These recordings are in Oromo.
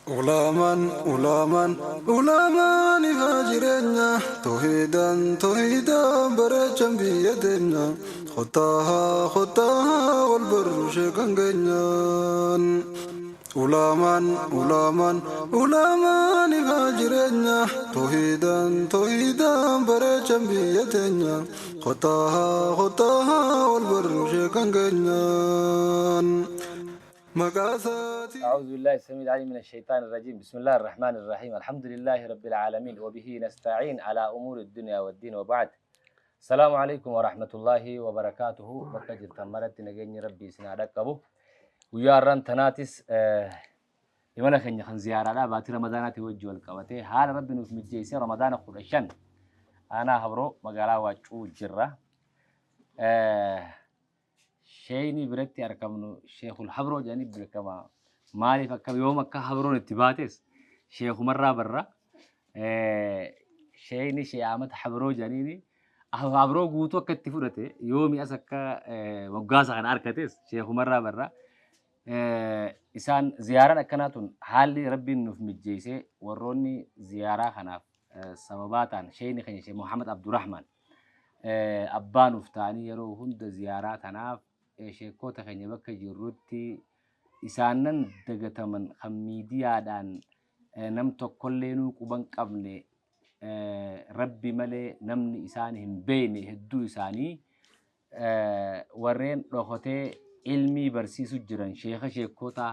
Ulaman ifajirenya tohidan barecham biyadenya khotaha wal barushe kangenyan ulaman ifajirenya tohidan barecham biyadenya khotaha wal barushe kangenyan أعوذ بالله السميع العليم من الشيطان الرجيم بسم الله الرحمن الرحيم الحمد لله رب العالمين وبه نستعين على أمور الدنيا والدين وبعد السلام عليكم ورحمة الله وبركاته بكجر تمرت نجني ربي سنادك أبو ويا رن تناتس يمنا خن زيارة لا بات رمضان توجه الكواتي حال ربي نوف متجيسي رمضان قرشان أنا هبرو مقالا واجو جرة شيني بركتي أركمنو شيخ الحبرو جاني بركما مالي فكم يوم أكا حبرو نتباتس شيخ مرة برا شيني شيامت حبرو جانيني حبرو قوتو كتفورته يومي أسكا مقاسا عن أركتس شيخ مرة برا إسان زيارة أكناتون حالي ربي نوف مجيسي وروني زيارة خناف سبباتان شيني خني شيخ محمد عبد الرحمن أبان وفتاني يرو هند زيارات هناف sheekota keenya bakka jirrutti isaanan dagataman kan miidiyaadhaan nam tokkollee nuu quban qabne rabbi malee namni isaan hin beekne hedduu isaanii warreen dhokotee ilmii barsiisu jiran sheekota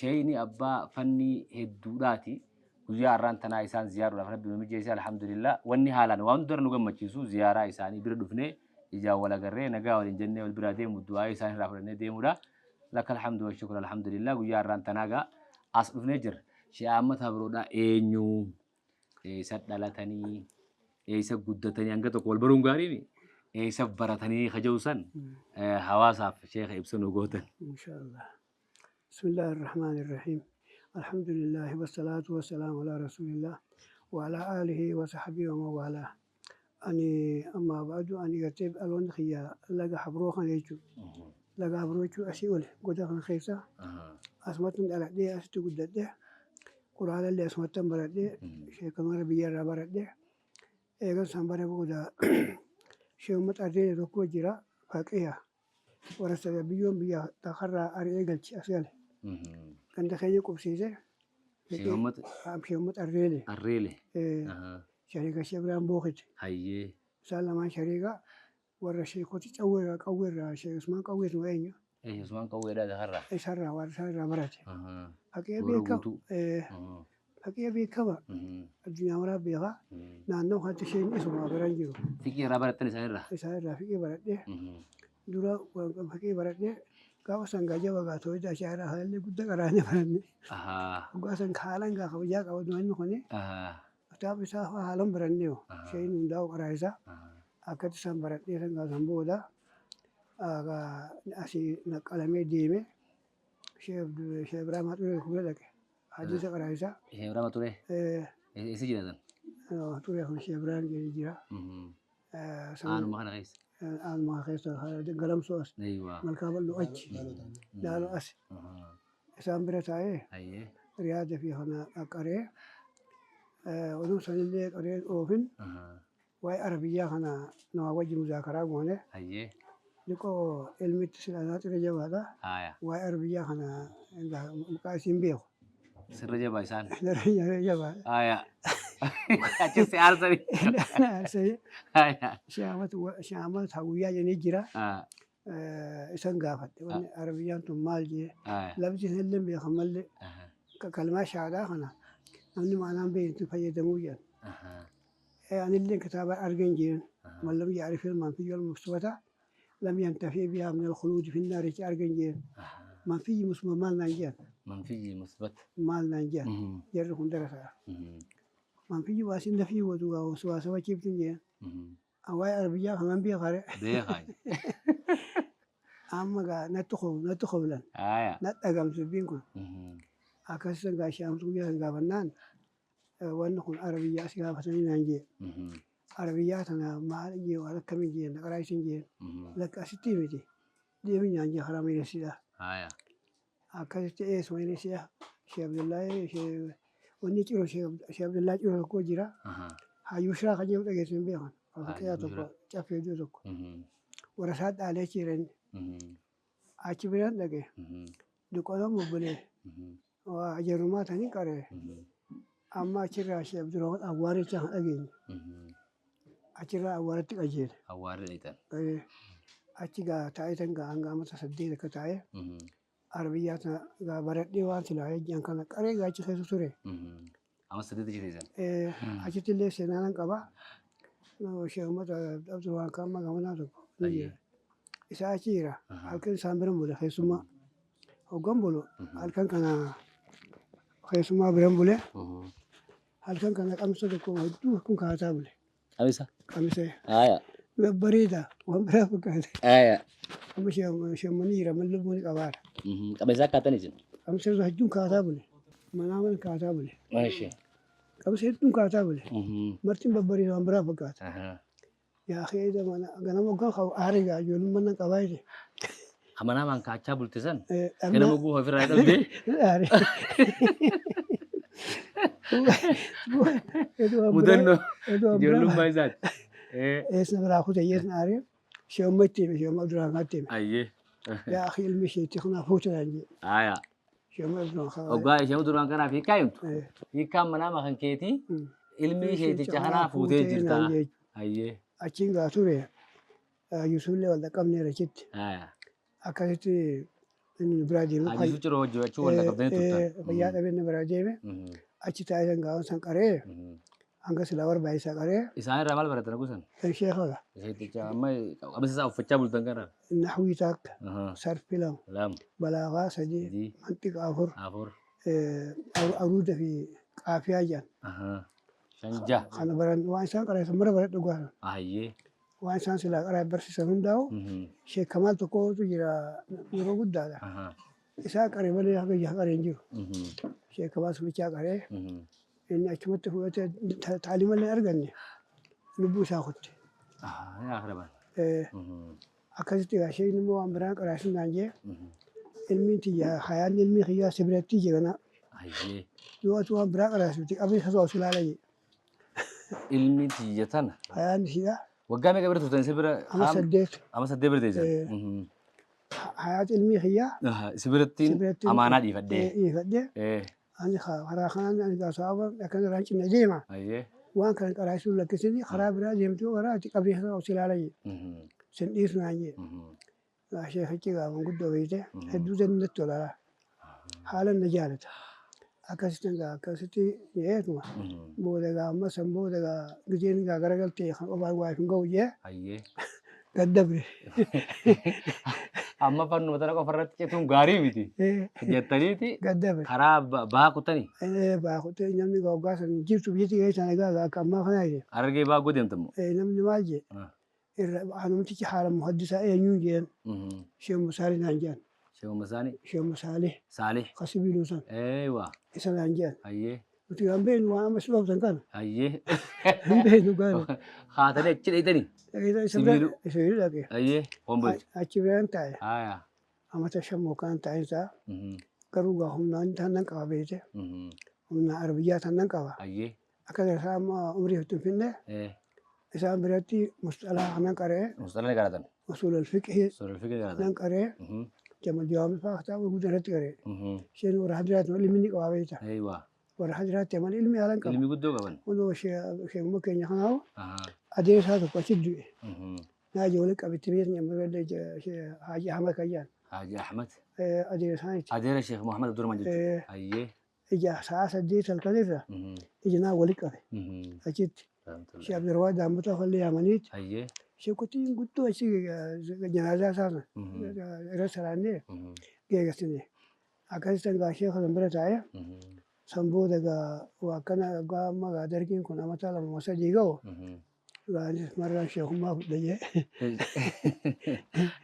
sheeyni abbaa fannii hedduudhaati guyyaa har'aan tanaa isaan ziyaaruudhaaf rabbi nu mijeesse alhamdulillah wanni haalaan waan dura nu gammachiisu ziyaaraa isaanii bira dhufnee إجا ولا قرّي نجا ولا الجنة والبرادين والدعاء سان رافلنا ديمودا لك الحمد والشكر الحمد لله ويا ران تناجا أصل نجر شيء أمة هبرودا إنيو سد دلتني سب جدتني أنك تقول برون قاريني سب برتني خجوسن حواسف شيخ إبسون وجوتن إن شاء الله بسم الله الرحمن الرحيم الحمد لله والصلاة والسلام على رسول الله وعلى آله وصحبه ومن والاه أني أما بعد أني كتب ألون خيا لقى حبروخا يجو لقى حبروخو أسيول قد أخن خيسا أسمتن على دي أستو قد ده قرآن اللي أسمتن برد ده شيء كمان بيجرا برد ده إيجا سامبر بودا شيء متأرجي ركوع جرا فاكيا ورسل بيوم بيا تخرى أريجل شيء أسيال كان دخيل كوبسيزه شيء متأرجي الريلي شركة شبران بوخت هاي سلمان شركة ورا شيكوتي تأوير كوير شيء اسمه كوير وين إيه اسمه كوير هذا هرّا سرّا ورا مرات أكيد ورا بيكا أكيد بيكا الدنيا ورا بيها نانو هذا شيء اسمه برانجو فيكي رابر التاني سنرة سرّا فيكي برات ده دورا فيكي برات ده كاو سانجاجا وقاتو إذا شهر هذا اللي قد كراني براني وقاسن خالن كاو جاك أو دوين خوني كتاب إسحاق عالم برانيو شيء ننداو كرايزا أكيد سام براني سنجا سامبودا أشي نكالمي ديمه شيء برام هاتوري كبلك حديث كرايزا شيء برام هاتوري إيه سجينا هاتوري هم شيء برام جيجيرا أنا ما أنا غيس أنا ما خيس هذا قلم سوس أيوة ملكابل لو أج دالو أس سام برتاعي أيه رياضة في هنا أكره ونوصل اللي قريت أوفن واي عربية هنا نواجه مذاكرة هنا أيه لكو علم التسلانات رجع هذا واي عربية هنا مقاسين بيو سر رجع بايسان رجع آية أشي سعر سري لا سري آية شامت هوية جنيجرا إسان قافت عربية تمال جي لبجي هلم بيخمل كلمة شعدا هنا أنا ما أنا بين تفيد مويا يعني اللي كتاب أرجنجين من لم يعرف المنفي والمثبتة لم ينتفي بها من الخلود في النار أرجنجين منفي مسمى مال نانجين منفي مثبت مال نانجين يرهم درسة منفي واسين نفي ودوا وسواسة وكيف تنجين أواي أربيا كمان بيخارج بيخاي أما قا نتخو لن نتأقم سبينكم أكثر قاشام سويا قابنان ونكون عربية سيا فتني نانجي عربياتنا ما نجي ولا كم يجي نقرايش نجي لك أستيمتي دي من نانجي خرامي نسيا أكثر إيه سوي نسيا Sheekh Abdullahi wanni ciro Sheekh Abdullahi ciro tokko jira. Hayyuu shiraa kan jedhu dhageessan beekan. Fakkiyaa tokko caffee iddoo tokko. Warra isaa dhaalee jiran achi biraan dhage. Duqoota bobbolee ajarummaa tanii qaree. Amma achirraa Sheekh Abdurrahman awwaaricha kan dhageenye. Achirraa awwaaratti qajeele. Awwaarri dheetan. Achi gaa taa'ee tan gaa hanga amata 8 akka taa'ee. Arbiyyaa tana gaa baradhee waan silaa ejjaan kana qaree gaa achi keessa ture. Amma 8 jireessan. Achitti illee seenaan qaba. Sheekh Umar Abdurrahman kan magamanaa tokko. Isaa achi jira. Halkan isaan biran bule keessummaa. Hoggan bulu halkan kana keessummaa biran bule. Halkan kana qamisa tokko hedduu kun kaataa bule. Qamisa? Qamisa. Aya. Bareeda waan biraa fakkaate. Aya. Amma sheemmanii jira malli lubbuun qabaadha. Qamisa akkaataan isin? Qamisa hedduun kaataa bule. Manaa mana kaataa bule. Maashi. Qamisa hedduun kaataa bule. Martiin babbareeda waan biraa fakkaata. Yaa keessa mana ganama hoggaan qabu aarii gaa ijoolleen mana qabaa jire. Amanaa maan kaachaa bulte san? Ganama guutuu ofirraa dhabdee? Aarii. Mudannoo ijoollummaa isaati. Eesna biraa kutee yeesna aarii sheemma itti hime sheemma duraan kan itti hime. Ayyee. Yaa akhi ilmi isheetti kana fuutuudhaan jee. Aya. Sheemma duraan kan. Oggaa sheemma duraan kanaaf hiikaa himtu? Hiikkaan manaa makan keetii ilmi isheeticha kanaa fuutee jirta. Ayyee. Achiin gaa ture Yuusullee wal dhaqqabneera jetti. Akkasitti inni biraa deemu. Yuusuf ciroo wajjin achii wal dhaqqabdanii turtan. Fayyaa dhabeenna biraa deeme achi taa'ee san gaawwan san qaree hanga silaa barbaachisaa qaree. Isaan irraa maal baratan gusan? Sheekhaadha. Isheeticha amma qabisa isaa uffachaa bultan kana. Naxwii takka sarfi lama Lama. balaagaa sadii mantiqa afur Afur. aruuda fi qaafiyaa jedhan. Shanja. Kana baran waan isaan qareessan mara bara dhugaa. Ayyee. Waan isaan silaa qaraa barsiisan hundaa'u Sheek Kamaal tokkotu jira yeroo guddaadha. Isaa qaree malee haga jaha qaree hin jiru. Sheek Kamaal sunichaa qaree inni achumatti fudhatee taalimallee arganne lubbuu isaa kutte. Yaa akraban. Akkasitti egaa sheekni immoo waan biraan qaraasinaan jee ilmiin tiyyaa hayaan ilmii kiyyaa sibiratti jedhana. Ayyee. Yoo ati waan biraa qaraasifti qabni isa osoo ilaala jee. Ilmi tiyya tana. Hayaan ishiidha. Waggaa meeqa bira turtan sibira? Ama 8. Ama 8 bira teessan. Hayaat ilmii kiyyaa. Sibirattiin amaanaa dhiifadhee. Dhiifadhee. Ani karaa kanaan ani gaasawaa akkan irraan cinna deema. Ayyee. Waan kana qaraasuu lakkisanii karaa biraa deemtuu karaa ati qabni isa osoo ilaala jee. Sin dhiisnaan jee. Sheekichi gaafa guddoo beekte hedduu jannatti tolaa. Haalan na jaalata. Akkasitti jeetuma booda gaa amma san booda gaa gijeen gaa garagaltee kan qofaa waa hin ga'u jee gaddabre. Amma fannuma tana qofa irratti cetuun gaarii miti. Jettaniiti Gaddabre. karaa ba'aa kuttanii. Ba'aa kuttee namni gaa waggaa san jirtu biyyi keessaan egaa akka ammaa kanaa jee. Harargee ba'aa godheemtamu. Namni maal jee hanumtichi haala muhaddisaa eenyuun jeen Sheekh Musaalii naan jeen. Sheekh Masaanii. Sheekh Musaalii. Saalih. Kasibiiluu san. Eewa. Isa naan jeen. Ayyee. Nuti kan beeknu waan amma silooftan kana. Ayyee. Hin beeknu gaara. Haatanii achi dheeytanii. Sibiiluu. Sibiiluu dhaqee. Ayyee. Hombolchi. Achi biraan taa'e. Aayaa. Amata 5 kan taa'e isaa. Garuu gaa humnaan tannan qaba beekte. Humna arbiyyaa tannan qaba. Ayyee. Akka isaa amma umrii hin finne. Isaan biratti musxalaa kanan qaree. Musxalaa ni qaratan. Usul al-fiqhi. Usul al-fiqhi qaratan. Nan qaree. Jamal jawaami fa'aa kitaaba guddaa irratti qaree. Isheen warra hadiraatti malee ilmi ni qaba beekta. Eewa. Warra hadiraatti malee ilmi haalan qaba. Ilmi guddoo qaban. Kunoo sheekuma keenya kanaawu adeemsaa tokko achi du'e. Naa ijoollee qabitti biyya nyammallee Haaji Ahmad Kayyaan. Haaji Ahmad. Adeemsaaniiti. Adeera Sheekh Muhammad Abdurrahman jechuudha. Ayyee. Ija sa'a 8 halkanirra ija naa wali qabe. Achitti. Sheekh Abdurrahman Daammataa fallee yaamaniiti. Ayyee. Sheekutiin guddoo achi janaazaa sana irra salaannee geeggassine. Akkasitti gaa sheeka san bira taa'ee san booda gaa waa kana gaa amma gaa dargiin kun amata 2 3 ga'u gaa marraan sheekummaa fudhe jee.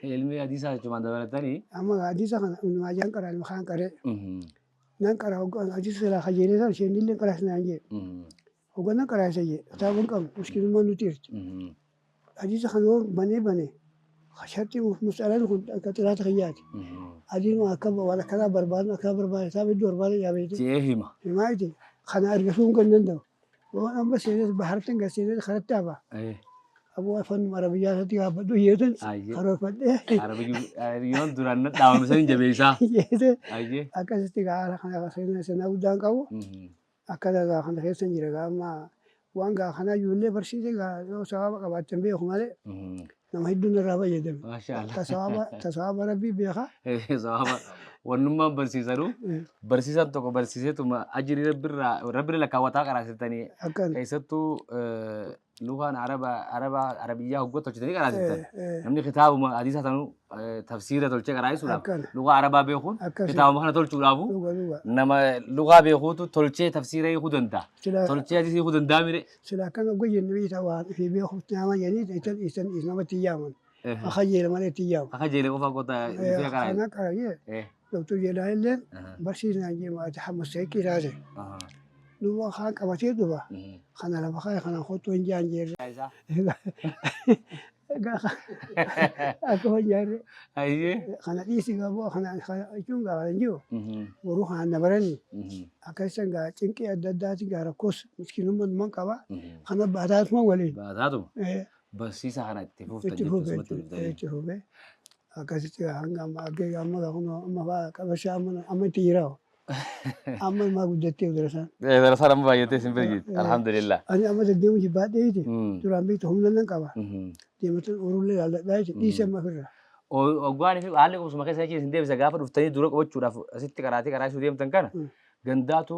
Ilmi hadiisaa jechuun dabalatanii. Amma gaa hadiisa kana maajaan qaraan makaan qaree. Nan qaraa hoggaan hadiisa silaa kajeelee san isheen illee qaraasinaan jee. Hoggaan nan qaraasa jee kitaabaan qabu muskilummaan nuti jirti. Hadiisa kan yoo banee شرطي مسألة كنت كتلات خيات أدين ما كب ولا كذا بربان ثابت دور بالي يا بيتي جيهما ما يدي خنا أرجعون كنا ندو وأنا بس يد بحرتين قصيدة خرجت تابع ايه أبو فن عربيات تيجا بدو يدن ايه خروج بدي يون duraan dhaawame مسين jabeessaa يدن ayyee أكاد تيجا على خنا خسرنا سنة ودان كاو أكاد خنا خسرنا جرا ما وان خنا يولي برشيدة لو سواب كبار تنبيه خمالة nama hedduun irraa fayyadame. Maashaallah. Tasawaaba rabbii beekaa. Sababa wannummaan barsiisanu barsiisan tokko barsiiseetuma ajirii rabbi lakkaawwataa qaraasitanii Akkan. keessattuu lugaan arabiyyaa hoggoota hojjetanii qaraasitan namni kitaabuma hadiisa tanuu tafsiira tolchee qaraasisuudhaaf Akkan. lugaa arabaa beekuun Akkasi. kitaabuma kana tolchuudhaafu Dhuga. nama lugaa beekuutu tolchee tafsiira hiikuu danda'a. Sila Tolchee hadiisa hiikuu danda'a mire. sila kan guyyin biita waan fi beekuutti nama jedhanii isan namatti yaaman. Akhayyee malee itti yaamu. Akka jeelee qofaa qotaa dhufee qaraa'e. Kana qarayee doktor jedhaa illee barsiisnaan jee Tahammas Sa'iqii taate. Duuba kaan qabatee dhufa. Kana lafa kaa kana hottoo hin jaan jeerre. Akka hojjaarre. Ayyee. Kana dhiisi gaboo kana jechuun gaafa hin jiru. Boruu kana dabaranii. Akkasitti gaa cinqii adda addaati gaa rakkoos miskiinummaan man qaba. Kana baataatuma waliin. Baataatuma. Barsiisa kana itti fuftan Itti jechuudha. itti fufee akkasitti hanga amma fa'aa qabashaa amma itti jiraa'u. Amma maa guddattee darasan. Darasaan amma baay'atee sin birgiiti. Alhamdulillah. Ani amma deddeemu jibbaadheeti. Duraan beektu humna nan qaba. Deematan oolullee laalladhaa jechuudha. Dhiisee amma ofirraa. Oggaan fi haalli qubsuma keessa hin deebisa gaafa dhuftanii dura qabachuudhaaf asitti qaraasuu deemtan kana gandaatu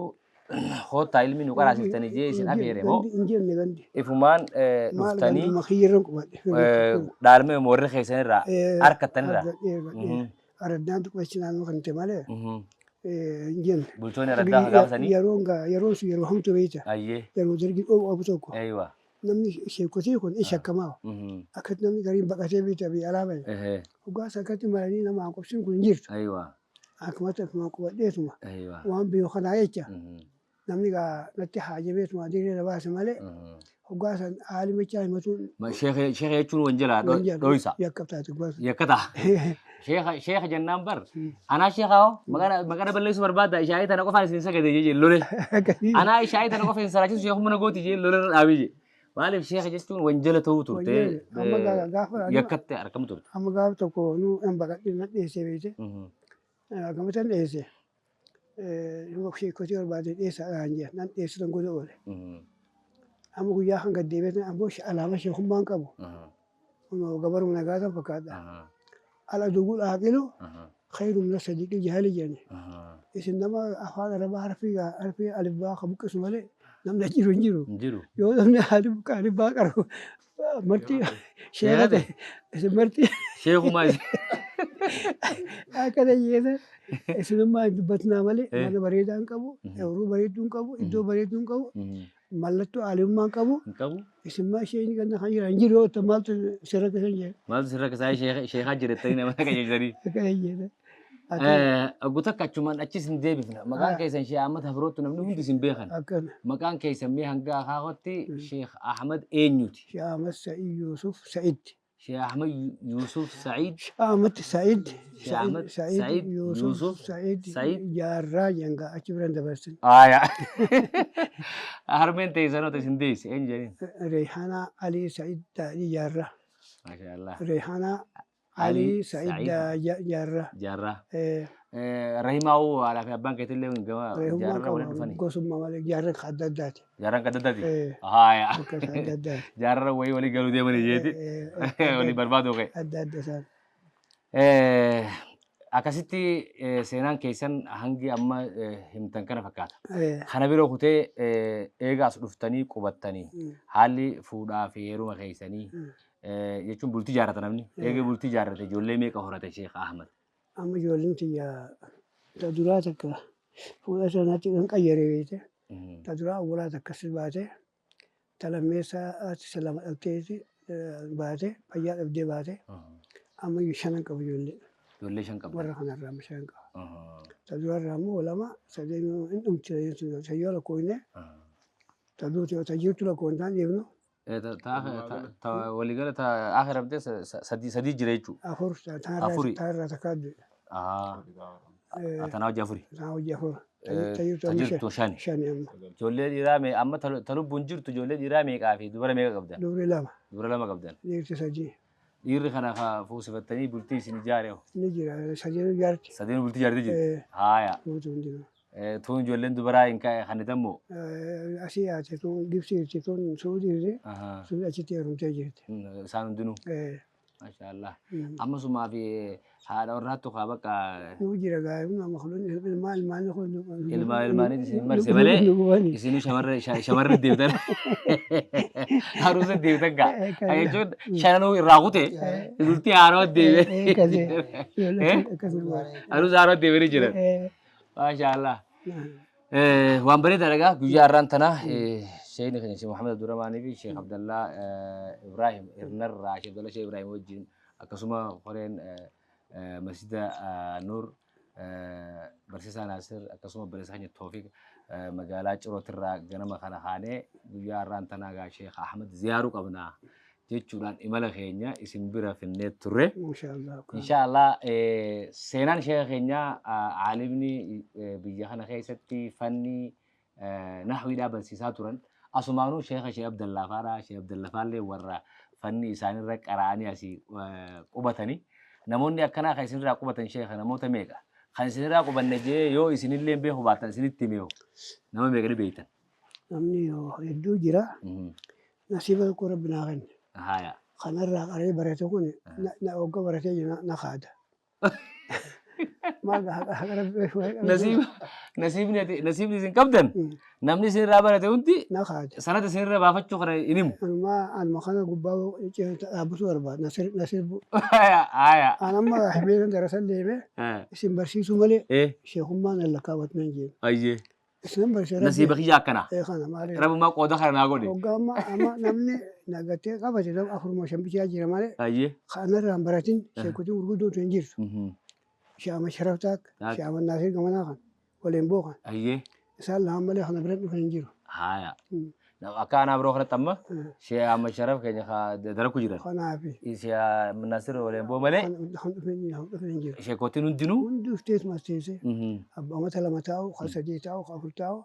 hoottaa ilmi nu qaraasiftanii jee isin afeere moo Hin jenne gandi. ifumaan Maal dhuftanii ganduma kiyyarran qubadhe. dhaalme moorri keessanirraa harkattanirraa. Araddaan tuqachi naannoo kan ta'e malee hin jenne. Bultoonni araddaa gaafasanii. Yeroon sun yeroo hamtu beekta. Ayyee. Yeroo dargii dhoowwu qabu tokko. Eeywa. Namni sheekotii kun in shakkamaa. Akkatti namni gariin baqatee beekta biyya alaa bahe. Dhugaas akkatti maranii nama hanqobsiin kun hin jirtu. Eeywa. Akkumatti akkuma qubadheetuma. Eeywa. Waan biyyoo kanaa jecha. Namni gaa natti haajabeetuma dirree baase malee. Dhugaas haali machaa himatuun. Sheekha jechuun wanjalaa dhoysa. Yakkabtaati dhugaas. Yakkata. Sheekha jennaan bar. Anaa sheekha hoo maqaa balleessu barbaadda ishaayii tana qofaan isin sagade jee lole. Anaa ishaayii tana qofa hin saraachisu sheekuma na gooti jee lole dhaabii jee. Maaliif sheekha jechuun wanjala ta'uu turte yakkatte argamu turte. Amma gaafa tokko nu hin baqadhe nan dhiyeessee beekte. Gamatan dhiyeesse. Sheekotii barbaade dhiyeessaadhaan jee nan dhiyeessitan gosa oole. Amma guyyaa kan gad deebi'e ammoo alaama sheekummaan qabu. Gabaruma nagaatan fakkaata. Ala dugul aaqilu khayru min sadiqil jahali jenne. Isin nama afaan arabaa harfii alibbaa kan buqqisu malee namni jiru hin jiru. Jiru. Yoo namni alibbaa qaru marti sheeka ta'e isin marti. Sheekumaa isin. Akkana jeesa isinummaa dubbatnaa malee mana bareedaa hin qabu, yeroo bareedduu hin qabu, iddoo bareedduu hin qabu, mallattoo alimummaa hin qabu. Hin qabu. Isinmaa isheen kan jiran hin jiru yoo ta'u maaltu sirra keessa hin jiru. Maaltu sirra keessa sheekaa jirettanii nama qajeelchanii. Akkana jeesa. Guutuu akka achumaan achis hin deebifna. Maqaan keessan Sheekh Ahmad Hafirootu namni hundi isin beekan. Akkana. Maqaan keessan mee hanga akaakootti Sheekh Ahmad eenyuti? Sheekh Ahmad Sa'id Yusuf Sa'id. Sheekh Ahmad Yusuf Sa'iid. Ahmad Sa'id. Sheekh Ahmad Sa'iid Yusuf Sa'id. Jaarraa jengaa achi biran dabarsin. Aayaa. Harmeen teessanoota isin deesse eenyu jedheen? Reehana Ali Sa'id Daadhii Jaarraa. Maashaallah. Reehana Ali Sa'id Jaarraa. Jaarraa. Rahimaa'uu haadhaa fi abbaan keetillee jaarraa waliin dhufanii. Gosummaa malee jaarraa adda addaati. Jaarraan kan adda addaati. Aayaa. Akkas adda addaati. Jaarraa wayii walii galuu deemanii jeeti. Walii barbaadu ka'e. Adda adda isaan. Akkasitti seenaan keessan hangi amma himtan kana fakkaata. Kana biroo kutee eegaas dhuftanii qubattanii haalli fuudhaa fi heeruma keessanii jechuun bultii jaarrata namni. Eegee bultii jaarrate ijoollee meeqa horate Sheekh Ahmad? Amma ijoolleen tiyya ta duraa takka fuudha sanatti kan qayyaree beekte. Ta duraa awwaalaa takkas baate. Ta lammeessaa lama dhabdeeti baate fayyaa dhabdee baate. Amma shanan qabu ijoollee. Ijoollee shan qabu. Warra kanarraa amma shan qaba. Ta durarraa immoo lama sadeen hin dhumte sayyoo lakkooyne. Ta duuti yoo ta jirtu lakkoo hin taane deemnu waliigala akhiramtee sadii jira jechuudha. afur Afuri. taarraa takkaaddu Tanaa hojii afuri. isaan hojii afur Tajirtu shani. shani amma Ijoollee dhiiraa amma talubbuun jirtu ijoollee dhiiraa meeqaa fi dubara meeqa qabdan? dubri lama Dubara lama qabdan. dhiirti sadii Dhiirri kana fuusifattanii bultii isin ijaare hoo? ni jira sadii jaarti Sadeen bultii ijaartee jirti. Haaya. guutuu hundinuu Tuun ijoolleen dubaraa hin kannitammoo? asii yaate tun gibsiirti tun suudiirti sun achitti heerumtee jirti Isaan hundinuu. Maashaallah. Ammasumaa fi haadha warraattu kaa bakka nu jira gaa'imni amma kun ilmaan kun ilmaanii isin marse malee isinuu shamarran deebitan. Haruusa deebitan gaa. Jechuun shananuu irraa kute bultii haaroo deebi'e. Haruusa haaroo deebi'anii jiran. Maashaallah. Waan bareedaadha egaa guyyaa har'aan tana Sheekni keenya Sheekh Muhammad Abdurrahmaanii fi Sheekh Abdallaa Ibrahim Irnarraa Sheekh Abdallaa Sheekh Ibrahim wajjin akkasuma horeen masjida Nuur barsiisaa Naasir akkasuma barsiisaa keenya Toofiq magaalaa Cirootirraa ganama kana haanee guyyaa har'aan tanaa egaa Sheekh Ahmad ziyaaruu qabna jechuudhaan imala keenya isin bira finnee turre. Inshaallah seenaan sheekha keenya caalimni biyya kana keessatti fanni nahwiidhaa barsiisaa turan. Asumaanuu sheekha Sheekh Abdallaa faadha. Sheekh Abdallaa faallee warra fanni isaanirra qara'anii asii qubatanii. Namoonni akkanaa kan isinirraa qubatan sheekha namoota meeqa? Kan isinirraa qubanne jee yoo isinillee beeku baatan isinitti himee nama meeqa ni beektan? namni hedduu jira nasiiba tokko rabbi naa kenne Haya. kanarraa qaree barate kun na ogga baratee jira na kaada Nasiibni isin qabdan namni isinirraa barate hundi na kaada sanada isinirra baafachuu kana hin himu. anuma kana gubbaa dhaabbatu barbaada nasirbu Haya. anamma hibeekan darasan deeme isin barsiisuu malee sheekummaan alla kaawwatnan jeen Ayyee. isin barsiisa Nasiiba kiyya akkana. kana maali Rabbumaa qooda kana naa godhe. hoggaamma amma namni nagattee qabate nama afuruma shan bichaa jira malee Ayyee. kanarraan baratin sheekutiin gurguddootu hin jirtu shaama sharaftaak shaama naasir gamanaa kan waliin bookan Ayyee. isaan lamaan malee kana bira dhufan hin jiru Haya. Akka anaa biroo kanatti amma Sheekh Ahmad Sharaf keenya dalagu jiran. kanaafi Sheekh Nasir waliin boo malee kan dhufan hin jiru sheekotiin hundinuu. hundi uftees masteese abbaa mata lama taa'u ka sadii taa'u ka afur taa'u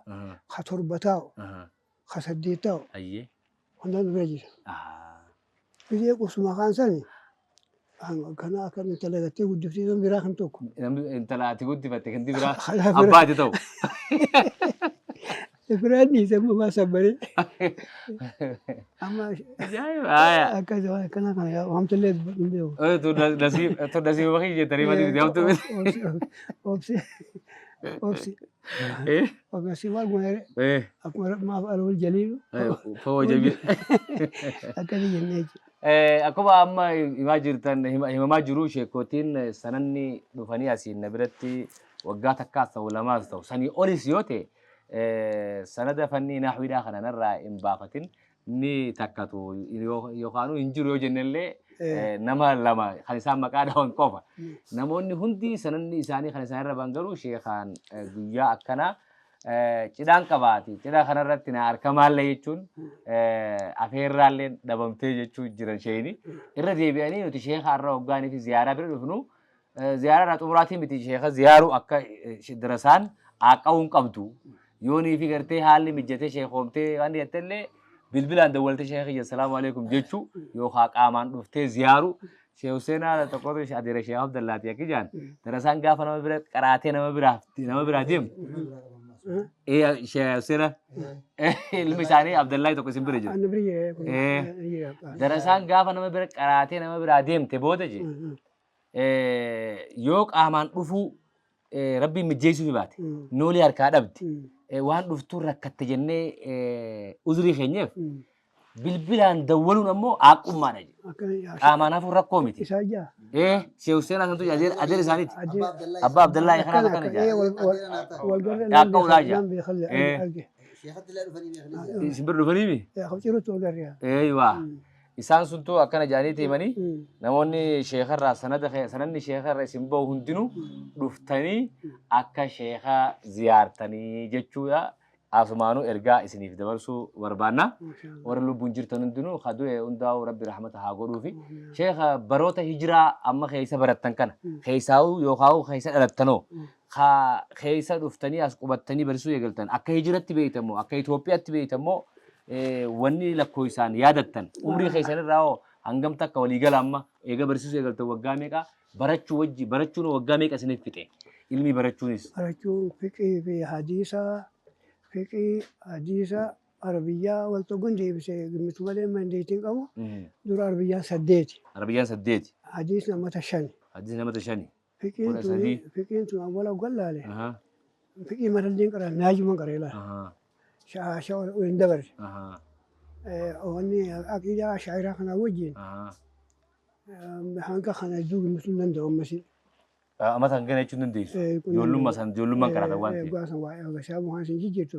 ka torba taa'u ka saddeet taa'u Ayyee. hundaan bira jira biyya qubsuma kaan sani kana akka intala gattee guddiftiisan biraa kan tokko Namni intala ati guddifatte kan biraa abbaati ta'u. biraa dhiise ammaa sabbaree amma Haya. akka kana kana waamtallee hin beeku Nasiiba kiyya jettanii mati biti hamtu. obsi obsi waan gunere akkuma maaf alwal jaliilu Fawwa jabii. akkasii jennee Akkuma amma himaa jirtan himamaa jiru sheekotiin sananni dhufanii asiin na biratti waggaa takkaas ta'u lamaas ta'u sanii olis yoo ta'e sanada fanni nahwiidhaa kana narraa hin baafatin ni takkatu yookaan hin jiru yoo jennellee nama lama kan isaan maqaa dhawan qofa. Namoonni hundi sananni isaanii kan isaan irra ban garuu sheekaan guyyaa akkanaa cidhaan qabaati. Cidha kanarratti na harka maallee jechuun afeerraallee dhabamtee jechuu jiran sheeni. Irra deebi'anii nuti sheeka irra hoggaanii fi ziyaaraa bira dhufnu ziyaaraa xumuraatii miti sheeka ziyaaruu akka darasaan haaqa'uu hin qabdu. Yoonii fi gartee haalli mijjatee sheekoomtee waan jettellee bilbilaan dawwaltee sheeka kiyya salaamu alaikum jechuu yookaan qaamaan dhuftee ziyaaru Sheekh Huseenaa tokkotu adeera Sheekh Abdallaati akka jaan darasaan gaafa nama bira qaraatee nama biraa deemu. Sheekh Huseenaa ilmi isaanii Abdallahi tokko isin bira jira. Darasaan gaafa nama bira qaraatee nama biraa deemte booda yoo qaamaan dhufuu rabbiin mijjeessuu baate noolii harkaa dhabdi. Waan dhuftuu rakkatte jennee uzrii keenyaaf bilbilaan dawwaluun ammoo haaqummaadha. Qaamaan hafuun rakkoo miti. Sheekh Huseenaa santu adeera isaaniiti. Abbaa Abdallahi kanaa kana jaa. Haaqa'uudhaa jaa. Isin bira dhufaniimi? Eeyywaa. Isaan suntuu akkana jaaniiti himanii namoonni sheekarraa sananni sheekarra isin bahu hundinuu dhuftanii akka sheeka ziyaartanii jechuudha. asumaanuu ergaa isiniif dabarsuu barbaanna. ما شاء الله warra lubbuun jirtan hundinuu kaduu hundaa'u rabbi rahmata haa godhuufi. Sheekha baroota hijiraa amma keessa barattan kana keessaa'uu yookaan keessa dhalattanoo keessa dhuftanii as qubattanii barsiisuu eegaltan akka hijiratti beektamoo akka Itoophiyaatti beektamoo wanni lakkoofsaan yaadattan umrii keessanirraa hangam takka waliigala amma eega barsiisuu eegaltan waggaa meeqa barachuun waggaa meeqa isiniif fixe ilmi barachuunis. barachuun fiqii fi hadiisa arabiyaa wal tokkoon deebisee gimmitu malee mandeetiin qabu dura arabiyyaan 8 Arabiyyaan 8 hadiis namata 5 hadiis namata 5 fiqiin tun awwala gollaale fiqii maralliin qara naajuman qareela shaasha waliin dabarse wanni aqiidaa shaa'iraa kanaa wajjin hanga kana iddoo gimmituu danda'u ammasi. Amata hangana jechuun dandeessu. Ijoollummaan qaraata waan ta'eef. Gaasan waa'ee gashaa bu'aan isin jijjiirtu.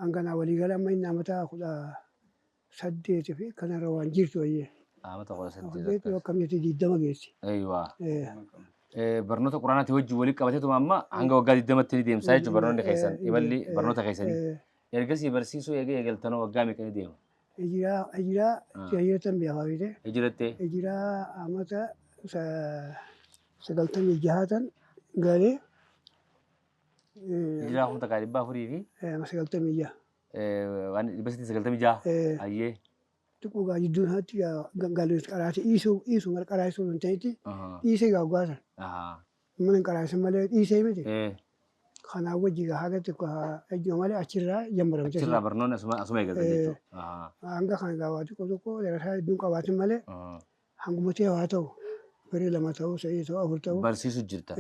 Hanganaa waliigala amma inni amata 18 fi kanarra waan jirtu wayyee. Amata 18 akkamitti 20 geessi. Eeyywaa. Barnoota quraanaatti wajjin walitti qabateetuma amma hanga waggaa 20tti ni deemsaa jechuudha barnoonni keessan imalli barnoota keessanii. Ergasii barsiisuu eegaltanoo waggaa meeqa ni deema? Hijiraa jayyatan beekaa fiite. Hijirattee? Hijiraa amata 96 galee. Hijiraa humna takkaa 400 fi? 96. Waan 996? Ayyee. Tukugaa jidduun haatti gaalota qaraati dhiisuu mala qaraasuu hin ta'etti dhiisee gaaggaatan. Mana hin qaraasin malee dhiisee miti. Kanaa wajji haga tokko ejjuma malee achirraa jammaramte. Achirraa barnoonni asuma eegaltan jechuudha. Hanga kan gaawaa tokko darasaa hedduun qabaatin malee hanguma ta'e haa ta'u firii 2 ta'u 3 ta'u 4 ta'u. Barsiisuu jirta.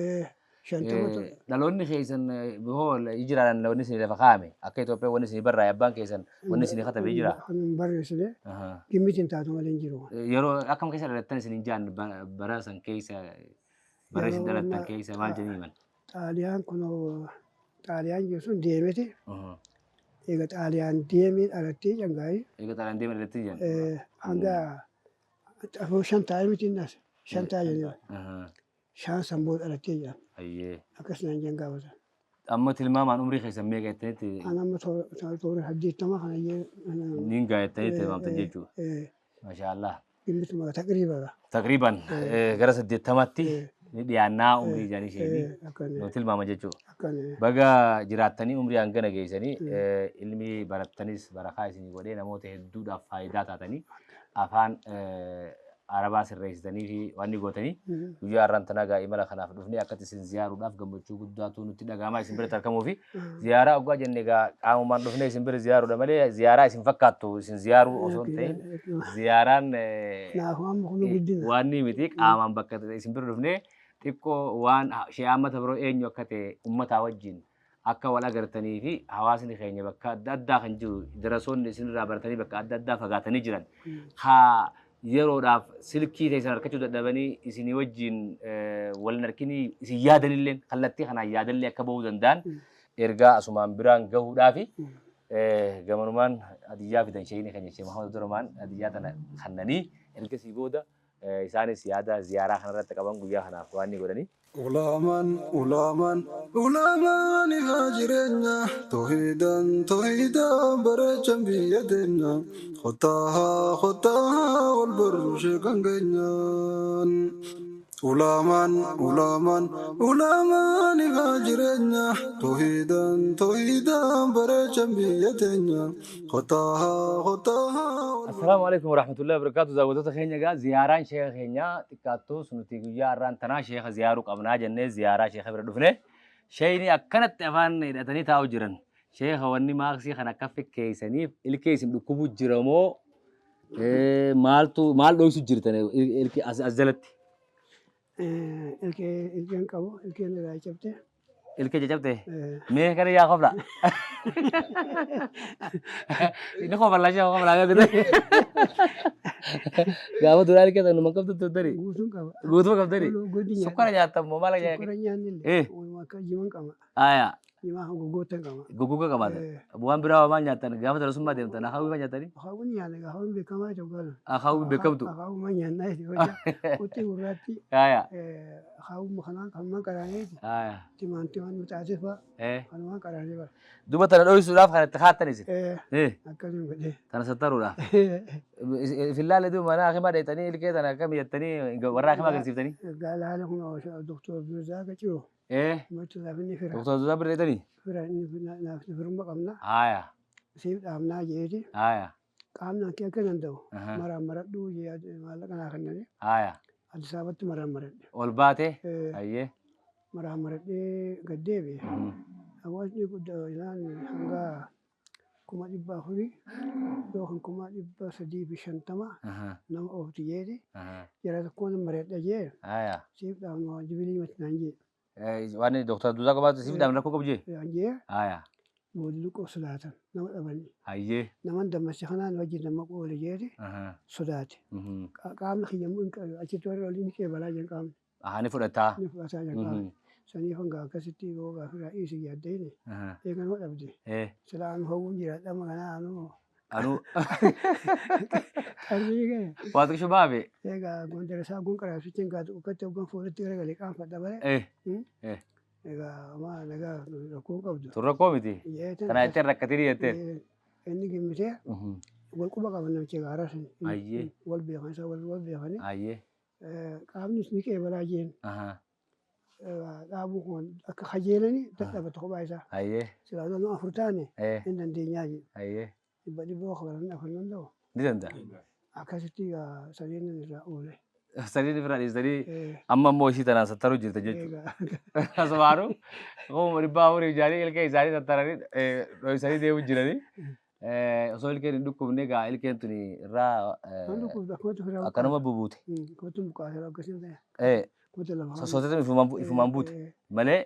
50 ta'u. Dhaloonni keessan bihoo hijiraadhaan wanni isin lafa kaa'ame akka Itoophiyaa wanni isin barraa abbaan keessan wanni isin katabee jira. Kan barreessine gimmitiin taatu malee hin jiru. Yeroo akkam keessa dhalattan isin hin jaan bara san keessa bara isin dhalattan keessa maal jedhanii himan? Xaaliyaan kunoo xaaliyaan jechuun deemete. Egaa xaaliyaan deemee dhalattee cangaayee. Egaa xaaliyaan deemee dhalattee jan. Hanga afur 5 taa'ee miti innas 5 taa'ee jennee. 5 samboo dhalattee jira. Ayyee. Akkasumaan jan gaafata. Amma tilmaamaan umrii keessan meeqa jettanitti? Amma toora 80 kana iyyee. Niin gaayettanitti tilmaamtan jechuudha. Maashaallah. Gimmituma taqriiban. Taqriiban gara 80tti ni dhiyaannaa umrii jaanii isheenii nu tilmaama jechuudha. Baga jiraattanii umrii hangana geessanii ilmi barattanis barakaa isinii godhee namoota hedduudhaaf faayidaa taatanii afaan Arabaa sirreessitanii fi wanni gootanii guyyaa har'aan tanaa imala kanaaf dhufnee akkatti isin ziyaaruudhaaf gammachuu guddaatu nutti dhaga'ama isin biratti argamuu fi ziyaaraa oggaa jennee qaamumaan dhufnee isin bira ziyaaruudha malee ziyaaraa isin fakkaattu isin ziyaaruu osoo hin ta'in ziyaaraan waan miti qaamaan bakka isin bira dhufnee xiqqoo waan shee'ammata biroo eenyu akka ta'e uummataa wajjin akka wal agartanii fi hawaasni keenya bakka adda addaa kan jiru darasoonni isinirraa baratanii bakka adda addaa fagaatanii jiran haa yeroodhaaf silkii teessan harkachuu dadhabanii isinii wajjin wal harkinii isin yaadanillee kallattii kanaan yaadallee akka bahuu danda'an ergaa asumaan biraan gahuudhaafi gamanumaan adiyyaa fidan sheeyini keenya shee Mahamad Abdurrahmaan adiyyaa tana kannanii ergasii booda isaanis yaada ziyaaraa kanarratti qaban guyyaa kanaaf waan ni godhanii. Ulamaan ifaa jireenya toohiidaan bareechan biyya teenya kottaa wal barru sheekan keenyaan. Ulamaan ifaa jireenya toohiidaan bareechan biyya teenya kottaa. Assalamu alaikum warahmatullahi wabarakatuh. Zaawwattoota keenya egaa ziyaaraan sheekha keenya xiqqaattuu nuti guyyaa har'aan tanaa sheekha ziyaaruu qabnaa jennee ziyaaraa sheekha bira dhufne sheeyni akkanatti afaan hidhatanii taa'u jiran sheekha wanni maaksii kan akka fakkeessaniif ilkee isin dhukkubuu jira moo maal dho'isu jirtan as jalatti? Ilkeen qabu ilkeen irraa cabte. Ilkee caccabte mee kana yaa qofla ini qofla shee qofla gade gaafa duraa ilkee tanu makabtu tuttari guutuu qabdari sukkara nyaatamu maal nyaata sukkara nyaanni akka jiman qaba aya Jimaa kan goggoota qaba. Gugguga qabaata. Bu'aan biraa maal nyaatan gaafa talasummaa deemtan akaawwii maal nyaatanii? Akaawwiin nyaanne akaawwiin beekamaa ta'uu galu. Akaawwii beekamtu. Akaawwii maal nyaannaa jechuudha. Qotii gurraatti Aya. akaawwii kanaan kanumaan qaraaniiti. Aya. Timaantimaan mixaasii fa'a kanumaan qaraanii bara. Duba tana dho'isuudhaaf kan itti kaa'attanis. Akkasuma godhee. Tana sattaruudhaaf. Filaalee duuba mana hakimaa dheetanii ilkee tana akka mijattanii warra hakimaa agarsiiftanii. Gaalaala kun doktor Birraa Gaciroo. Machuudhaaf inni fira. Doktor Zuzaa birreetanii. Fira inni naaf firma qabna. Aya. Siif dhaabnaa jeeti. Aya. Qaamni akka akka danda'u. Maraan maradhuu maallaqa naa kennanii. Aya. Addis Ababatti maraan maradhe. Ol baatee. Ayyee. Maraan maradhee gad deebi'e. Hawaasni guddaa ilaan hanga 400 yookaan 350 nama oofti jeeti. Jara tokkoon maradhe jee. Aya. Siif dhaabnaa jibilii matinaan jee. Waan Doktor Zuzaa qabaatu siif dhaabna rakkoo qabu jee. Jee. Aya. Boodiluu qobsulaatan nama dhabanii. Ayyee. Naman dammasi kanaan wajjin nama qoole jeeti. Sodaate. Qaamni kiyyamu achitti warri waliin qeebalaa jiran qaamni. Ni fudhataa. Ni fudhataa jiran qaamni. Sanii hanga akkasitti yoo gaafiraa dhiisii yaaddayne. Eegan hoo dhabde. Sila anu hawwuun jiraadha maganaa anu. Anu. Qarbii ga'e. Waa xiqqoo baafe. Egaa gondarasaa gun qaraabsitiin gaatu uffatti hoggan fuulatti garagalee qaanfadha bare. Egaa maa nagaa rakkoo qabdu. Tun rakkoo miti. Kana ittiin rakkatanii jetteen. Inni gimmitee wal quba qaban namichi gaaraa sun. Ayyee. Wal beekan isa wal beekanii. Ayyee. Qaamnis ni qeebalaa jeen. Dhaabuu kun akka kajeelanii dadhabata kophaa isaa. Ayyee. Silaa loluu afur taane hin dandeenyaa jee. Ayyee. Dhibba dhibboo qaban afur danda'u. Ni danda'a. Akkasitti sadiin irraa oole. Sadiin irraa dhiistanii amma immoo ishii tanaan sattaruu jirta jechuudha. Asumaanuu akkuma dhibbaa afurii ijaanii ilkee isaanii sattaranii dho'isanii deemuu jiranii. Osoo ilkeen hin dhukkubne egaa ilkeen tuni irraa akkanuma bubuute. Kootu mukaasee akkasiin ta'e. Sosootatti ifumaan buute malee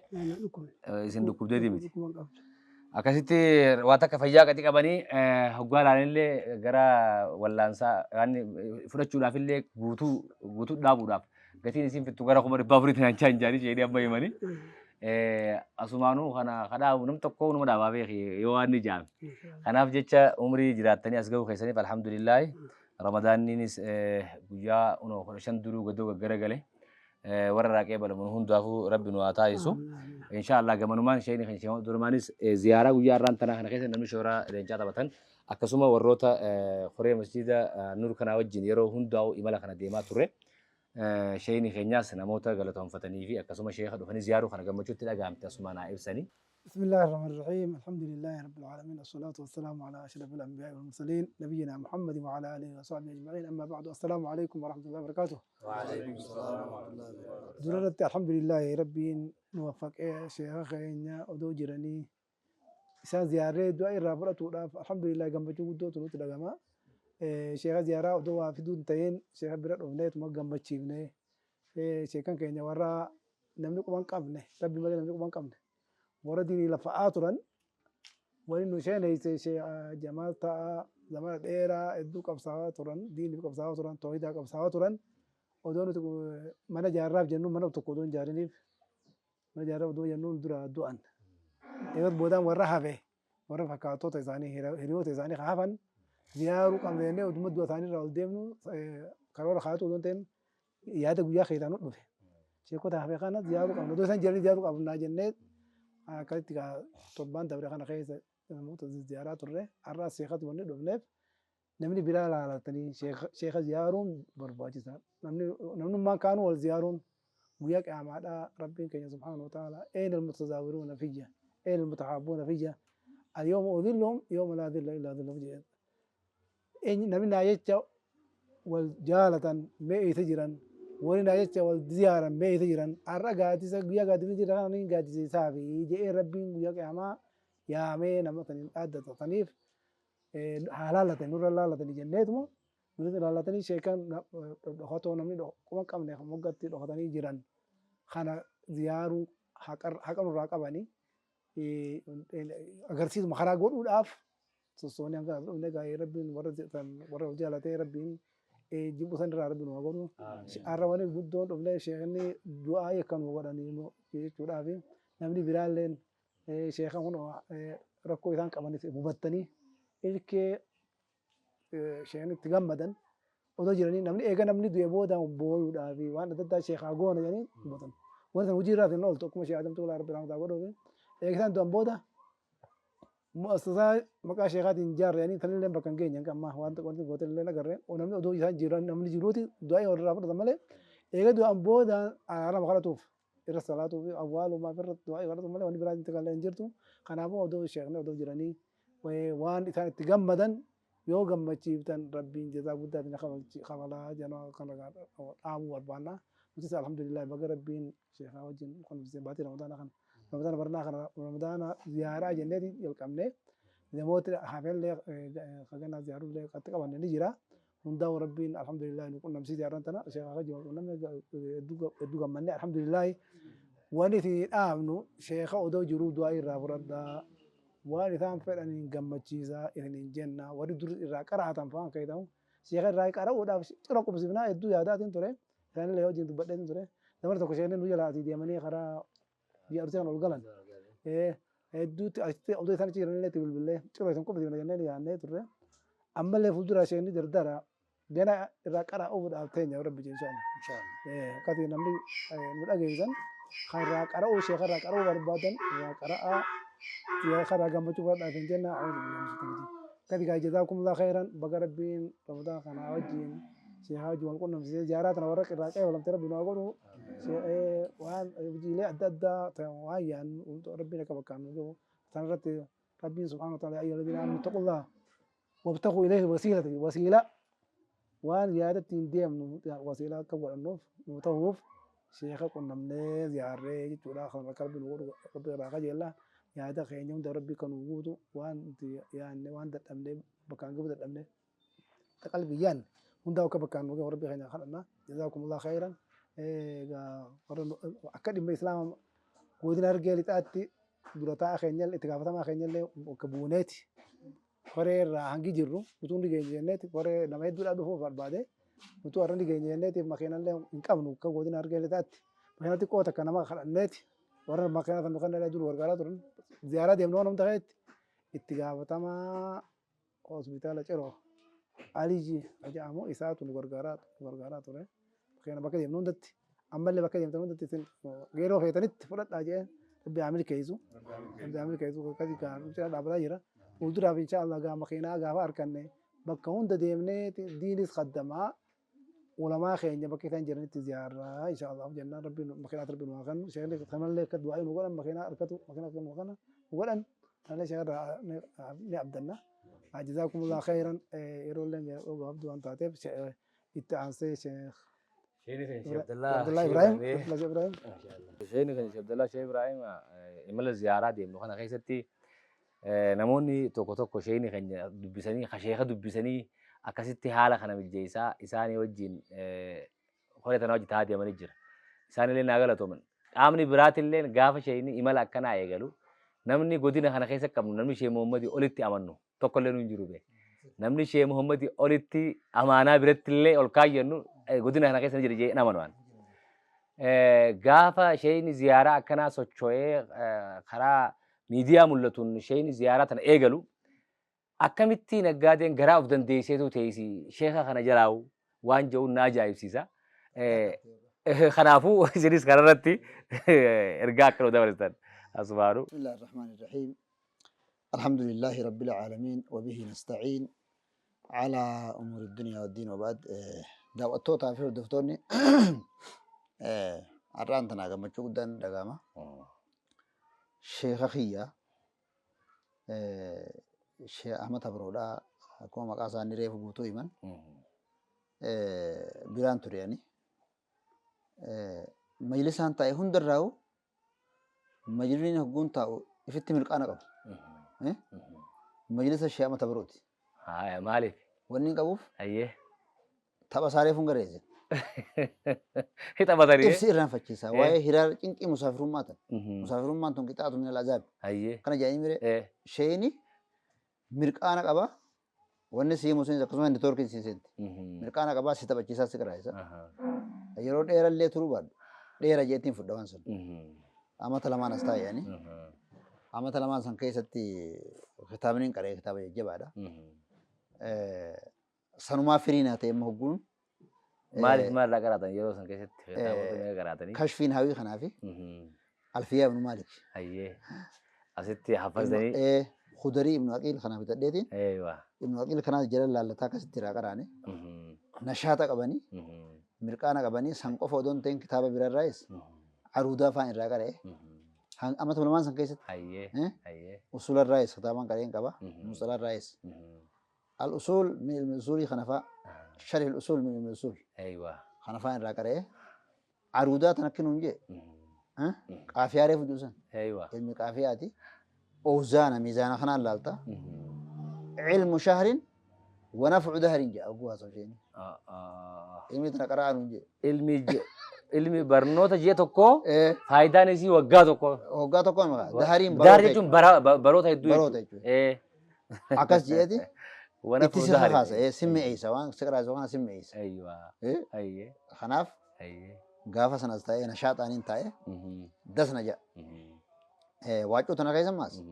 isin dhukkubdeetii miti. Akkasitti waan akka fayyaa gadi qabanii hoggaa ilaalinillee gara wallaansaa fudhachuudhaaf illee guutuu dhaabuudhaaf gatiin isin fittu gara 400 nyaachaa hin jaanii jedhanii amma himanii. Asumaanuu kana kadhaabu nam tokko nama dhaabaa beeki yoo waan ni jaame. Kanaaf jecha umrii jiraattanii as gahuu keessaniif alhamdulillaahi ramadaanniinis guyyaa 15 duruu gaddoo gaggara warra raaqee balamuun hundaafuu rabbi nu haa taasisu. Inshaallah gamanumaan isheen kan isheen durumaanis ziyaaraa guyyaa irraan tanaa kana keessa namni shooraa leencaa taphatan akkasuma warroota qoree masjiida nur kanaa wajjin yeroo hundaa'u imala kana deemaa turre. Isheen keenyaas namoota galatoonfatanii fi akkasuma sheekha dhufanii ziyaaruu kana gammachuutti dhagahamte asuma naa ibsanii. بسم الله الرحمن الرحيم الحمد لله رب العالمين والصلاة والسلام على أشرف الأنبياء والمرسلين نبينا محمد وعلى آله وصحبه أجمعين أما بعد السلام عليكم ورحمة الله وبركاته. وعليكم السلام ورحمة الله وبركاته. دررت الحمد لله ربي نوفق شيخ خيرنا ودو جراني إسان زيارة دعاء الرابطة الحمد لله جنب جودو تلوت دعما شيخ زيارة ودو وافدون تين شيخ برد أبناء تما جنب تشيفني شيخ كان كينيا ورا نملك وان قبله ربي ما نملك وان قبله وردني لفعاترا ولأنه شيء ليس شيء جمال تا زمان الإيرا الدوك أبصاراترا دين الدوك أبصاراترا توحيد أبصاراترا ودون من جارب جنون من بتقودون جارنيف من جارب دون جنون درا دوان يقول بودام ورها به ورها فكاتو تزاني هريو تزاني خافن زيارو كم ذنيه ودم دو ثاني راول ديمنو كارول خاتو دون تين ياده جويا خيرانو دفه شيء كده هبه كنا زيارو كم دو ثاني جرني زيارو كم ناجنة كانت طبعاً دبر خانة خيزة موت الزيارات الرّ الرّاس شيخات وني دوبنيف نمني بلال على تاني شيخ زيارون برباجيسان نمني ما كانوا والزيارون وياك أعمال ربي كي سبحانه وتعالى أين المتزاورون فيا أين المتحابون فيا اليوم أذلهم يوم لا ذل إلا ذل وجه أين نمني نايتة والجالة ما يتجرن ولنا يجت والزيارة ما يتجرن الرجال تسقيا قادين تجرن نين قادين تسافي جاء ربي وياك أما يا مين أما تنين أدى تصنيف حلالة نور الله تني جنتهم نور الله تني شيكان خطو نمني كم كم نه مقدت خطاني جيران خنا زيارو حكر راقباني أجر سيد مخراج قول أف سوني أنك نجاي ربي ورد جالة ربي جيبو سندرا ربي نوغورو أرواني بدون أبلا شيخني دعاء كان وغراني مو جيت ورابي نمني برالين sheekhan kun rakkoo isaan qabanis hubattanii ilkee sheen itti gammadan odoo jiranii namni eega namni du'e booda booyuudhaa fi waan adda addaa sheekaa goona jedhanii hubatan. Wanti hojii irraatiin ooltu akkuma shee adamtuu laa rabbi rahmataa godhuufi eega isaan du'an booda mu'assasaa maqaa sheekaatiin ijaarranii tanillee bakka hin geenye amma wanta wanti gootellee nagarree namni odoo isaan jiran namni jiruuti du'aa yoo irraa fudhatan malee eega du'an booda araama kadhatuuf irra salaatuu fi awwaalumaa fi irratti du'aa kadhatu malee wanni biraatiin takka illee hin jirtu. Kanaafuu odoo sheekni odoo jiranii waan isaan itti gammadan yoo gammachiiftan rabbiin jazaa guddaatiin kamalaa janoo kan dhaamuu barbaanna. Nutis alhamdulillah baga rabbiin sheekaa wajjin qonnamsiisee baatii ramadaana kan ramadaana barnaa kana ramadaana ziyaaraa jenneeti jalqabnee namooti hafeellee kaganaa ziyaarullee qatti qabanne ni jira. Hundaa'u rabbiin alhamdulillah nu qunnamsiisee har'an tana sheekaa wajjin qunnamne hedduu gammannee alhamdulillah waan itti dhaabnu sheekaa odoo jiruu du'aa irraa fudhadhaa. Waan isaan fedhaniin gammachiisaa isiniin jenna warri dur irraa qaraatan fa'aan ka'e ta'u sheekha irraa qara'uudhaaf cira qubsifnaa hedduu yaadaatiin ture isaanillee hojiin dubbadheetiin ture namni tokko sheekni nu jalaatii deemanii karaa biyya arsii kan ol galan hedduutti asitti odoo isaan achi jiranillee itti bilbilee cira isin qubsifna jennee yaadnee turre ammallee fuuldura sheekni dardara gana irraa qara'uudhaaf teenya rabbi jechuudha. Akkasii namni nu dhageessan kan irraa qara'uu sheekha irraa qara'uu barbaadan irraa qara'aa يا خير قام بشوف هذا في الجنة أعوذ بالله من الشيطان الرجيم كذلك جزاكم الله خيرا بقى ربين رمضان كان عاجين شيء هاج والقلنا في زياراتنا ورك الراجع ولم تربي نقولوا شيء وان يجي لي أدد وعيان ربنا كما كان نقول تنرت ربنا سبحانه وتعالى أيها الذين آمنوا اتقوا الله وابتغوا إليه وسيلة وان زيادة ديم وسيلة كبر النوف متوف شيخ قلنا من زيارة جتولا خلنا كرب نقول ربنا راجع الله يا هذا خير يوم ده ربي كان وجوده وان يعني وان ده أمني بكان قبل ده أمني تقلب يان وندا وكبكان وجه ربي خير خلنا جزاكم الله خيرا أكيد من الإسلام ودنا رجال تأتي دلتا خيرنا الاتقافة ما خيرنا اللي وكبونات خير هنجي جرو وتون رجال جنات خير لما يدور أدوه بعده وتو أرني رجال جنات ما خيرنا اللي إنكم نوكا ودنا رجال تأتي ما هنا تقوى تكنا ما خلنات ورا ما كنا نقولنا لا دول ورقات زيارة ديمنا ونم تغيت اتجاه تما هوسبيتال أشرو عليجي أجامو إساءة ورقات وره كنا بكرة ديمنا ندت أما اللي بكرة ديمنا ندت سن غيره في تنت فرد أجاه بيعمل كيسو كذي كان مش هذا أبدا يرى ودرا إن شاء الله قام خينا قام أركنه بكون ديمنا دين خدمة ولما خينا بكرة تنجرني تزيارة إن شاء الله جنة ربي مكينات ربي مكان شغل كمان لك دعاء وقرن مكينة أركتو مكينة كم وقرن وقرن هذا شغل نعبدنا جزاكم الله خيرا يرول لنا وعبد وان تعتب التعنسي شيخ عبد الله إبراهيم شيخ عبد الله شيخ إبراهيم إملا الزيارات دي مخنا خيستي نموني توكو شيني خنجة دبسني خشيخة دبسني akkasitti haala kana mijeessaa isaanii wajjin horeetan hojii taatee amanii jira. Isaanillee naa galatooman. Qaamni biraatillee gaafa isheen imala akkanaa eegalu namni godina kana keessa qabnu namni ishee Muhammadii olitti amannu tokkollee nu hin jiru bee. Namni ishee Muhammadii olitti amaanaa birattillee ol kaayyannu godina kana keessa jira jee namanu waan. Gaafa isheen ziyaaraa akkanaa socho'ee karaa miidiyaa mul'atuun isheen ziyaaraa tana eegalu akkamitti naggaadeen garaa of dandeesseetu teessi sheekha kana jalaawu waan jedhuun na ajaa'ibsiisa. Kanaafuu isinis kanarratti ergaa akka nu dabarsan asubaaru. بسم الله الرحمن الرحيم الحمد لله رب العالمين وبه نستعين على أمور الدنيا والدين وبعد دعوة تعرفين الدكتورني أران تناقم جودن دعامة شيخ خيا شيخ أحمد أبرودا أكون مقاصد نريف بوتو إيمان بيران ترياني مجلسان تاي هندر راو مجلسين هجون تاو يفتي ملقانا قبل مجلس الشيخ أحمد أبرودي هاي مالك ونين قبوف أيه تبى ساري فنجريزه هي تبى ساري تفسير نفسي واي هيرار إنك مسافرون ماتن كتاب من العذاب أيه كنا جاي ميري شيني mirqaana qaba wanni sii musin akkasuma inni torki siisenti mirqaana qaba si taphachiisaa si qaraayisa yeroo dheerallee turuu baadhu dheera jeetiin fudhawan sun amata lamaan as taa'anii amata lamaan san keessatti kitaabni qaree kitaaba jajjabaadha. Sanumaa firiinaa ta'e immoo hogguun Maaliif maal qaraatan yeroo san keessatti kitaabota meeqa qaraatanii? kashfiin hawwii kanaa fi alfiyaa ibnu maalik. Ayyee asitti hafazanii. Khudarii ibnu aqiil kanaaf bitadheetiin ibnu aqiil kanaas jala laallataa akkasitti irraa qaraane nashaata qabanii mirqaana qabanii san qofa odoon ta'in kitaaba birarraayis aruudaa faan irraa qaree amata lamaan san keessatti usularraayis kitaabaan qareen qaba musalarraayis al-usul min al-usulii kanafaa sharh al-usul min al-usul kanafaa irraa qaree aruudaa tan akkinuun jee qaafiyaa reefu juusan ilmi qaafiyaati أوزانا ميزانا خنان لالتا علم شهر ونفع دهر جاء أبوها صوشيني علمي تنقرأ نجي علمي برنوتا جيتوكو فايدة نسي وقاتوكو ما دهرين دهر جون بروتا يدو بروتا يدو عكس جيتي ونفع دهر خاصة سمي عيسى وان سكرا زوانا سمي عيسى أيوة خناف قافة سنستاي نشاط آنين تاي دس نجا واجو تناقي سماس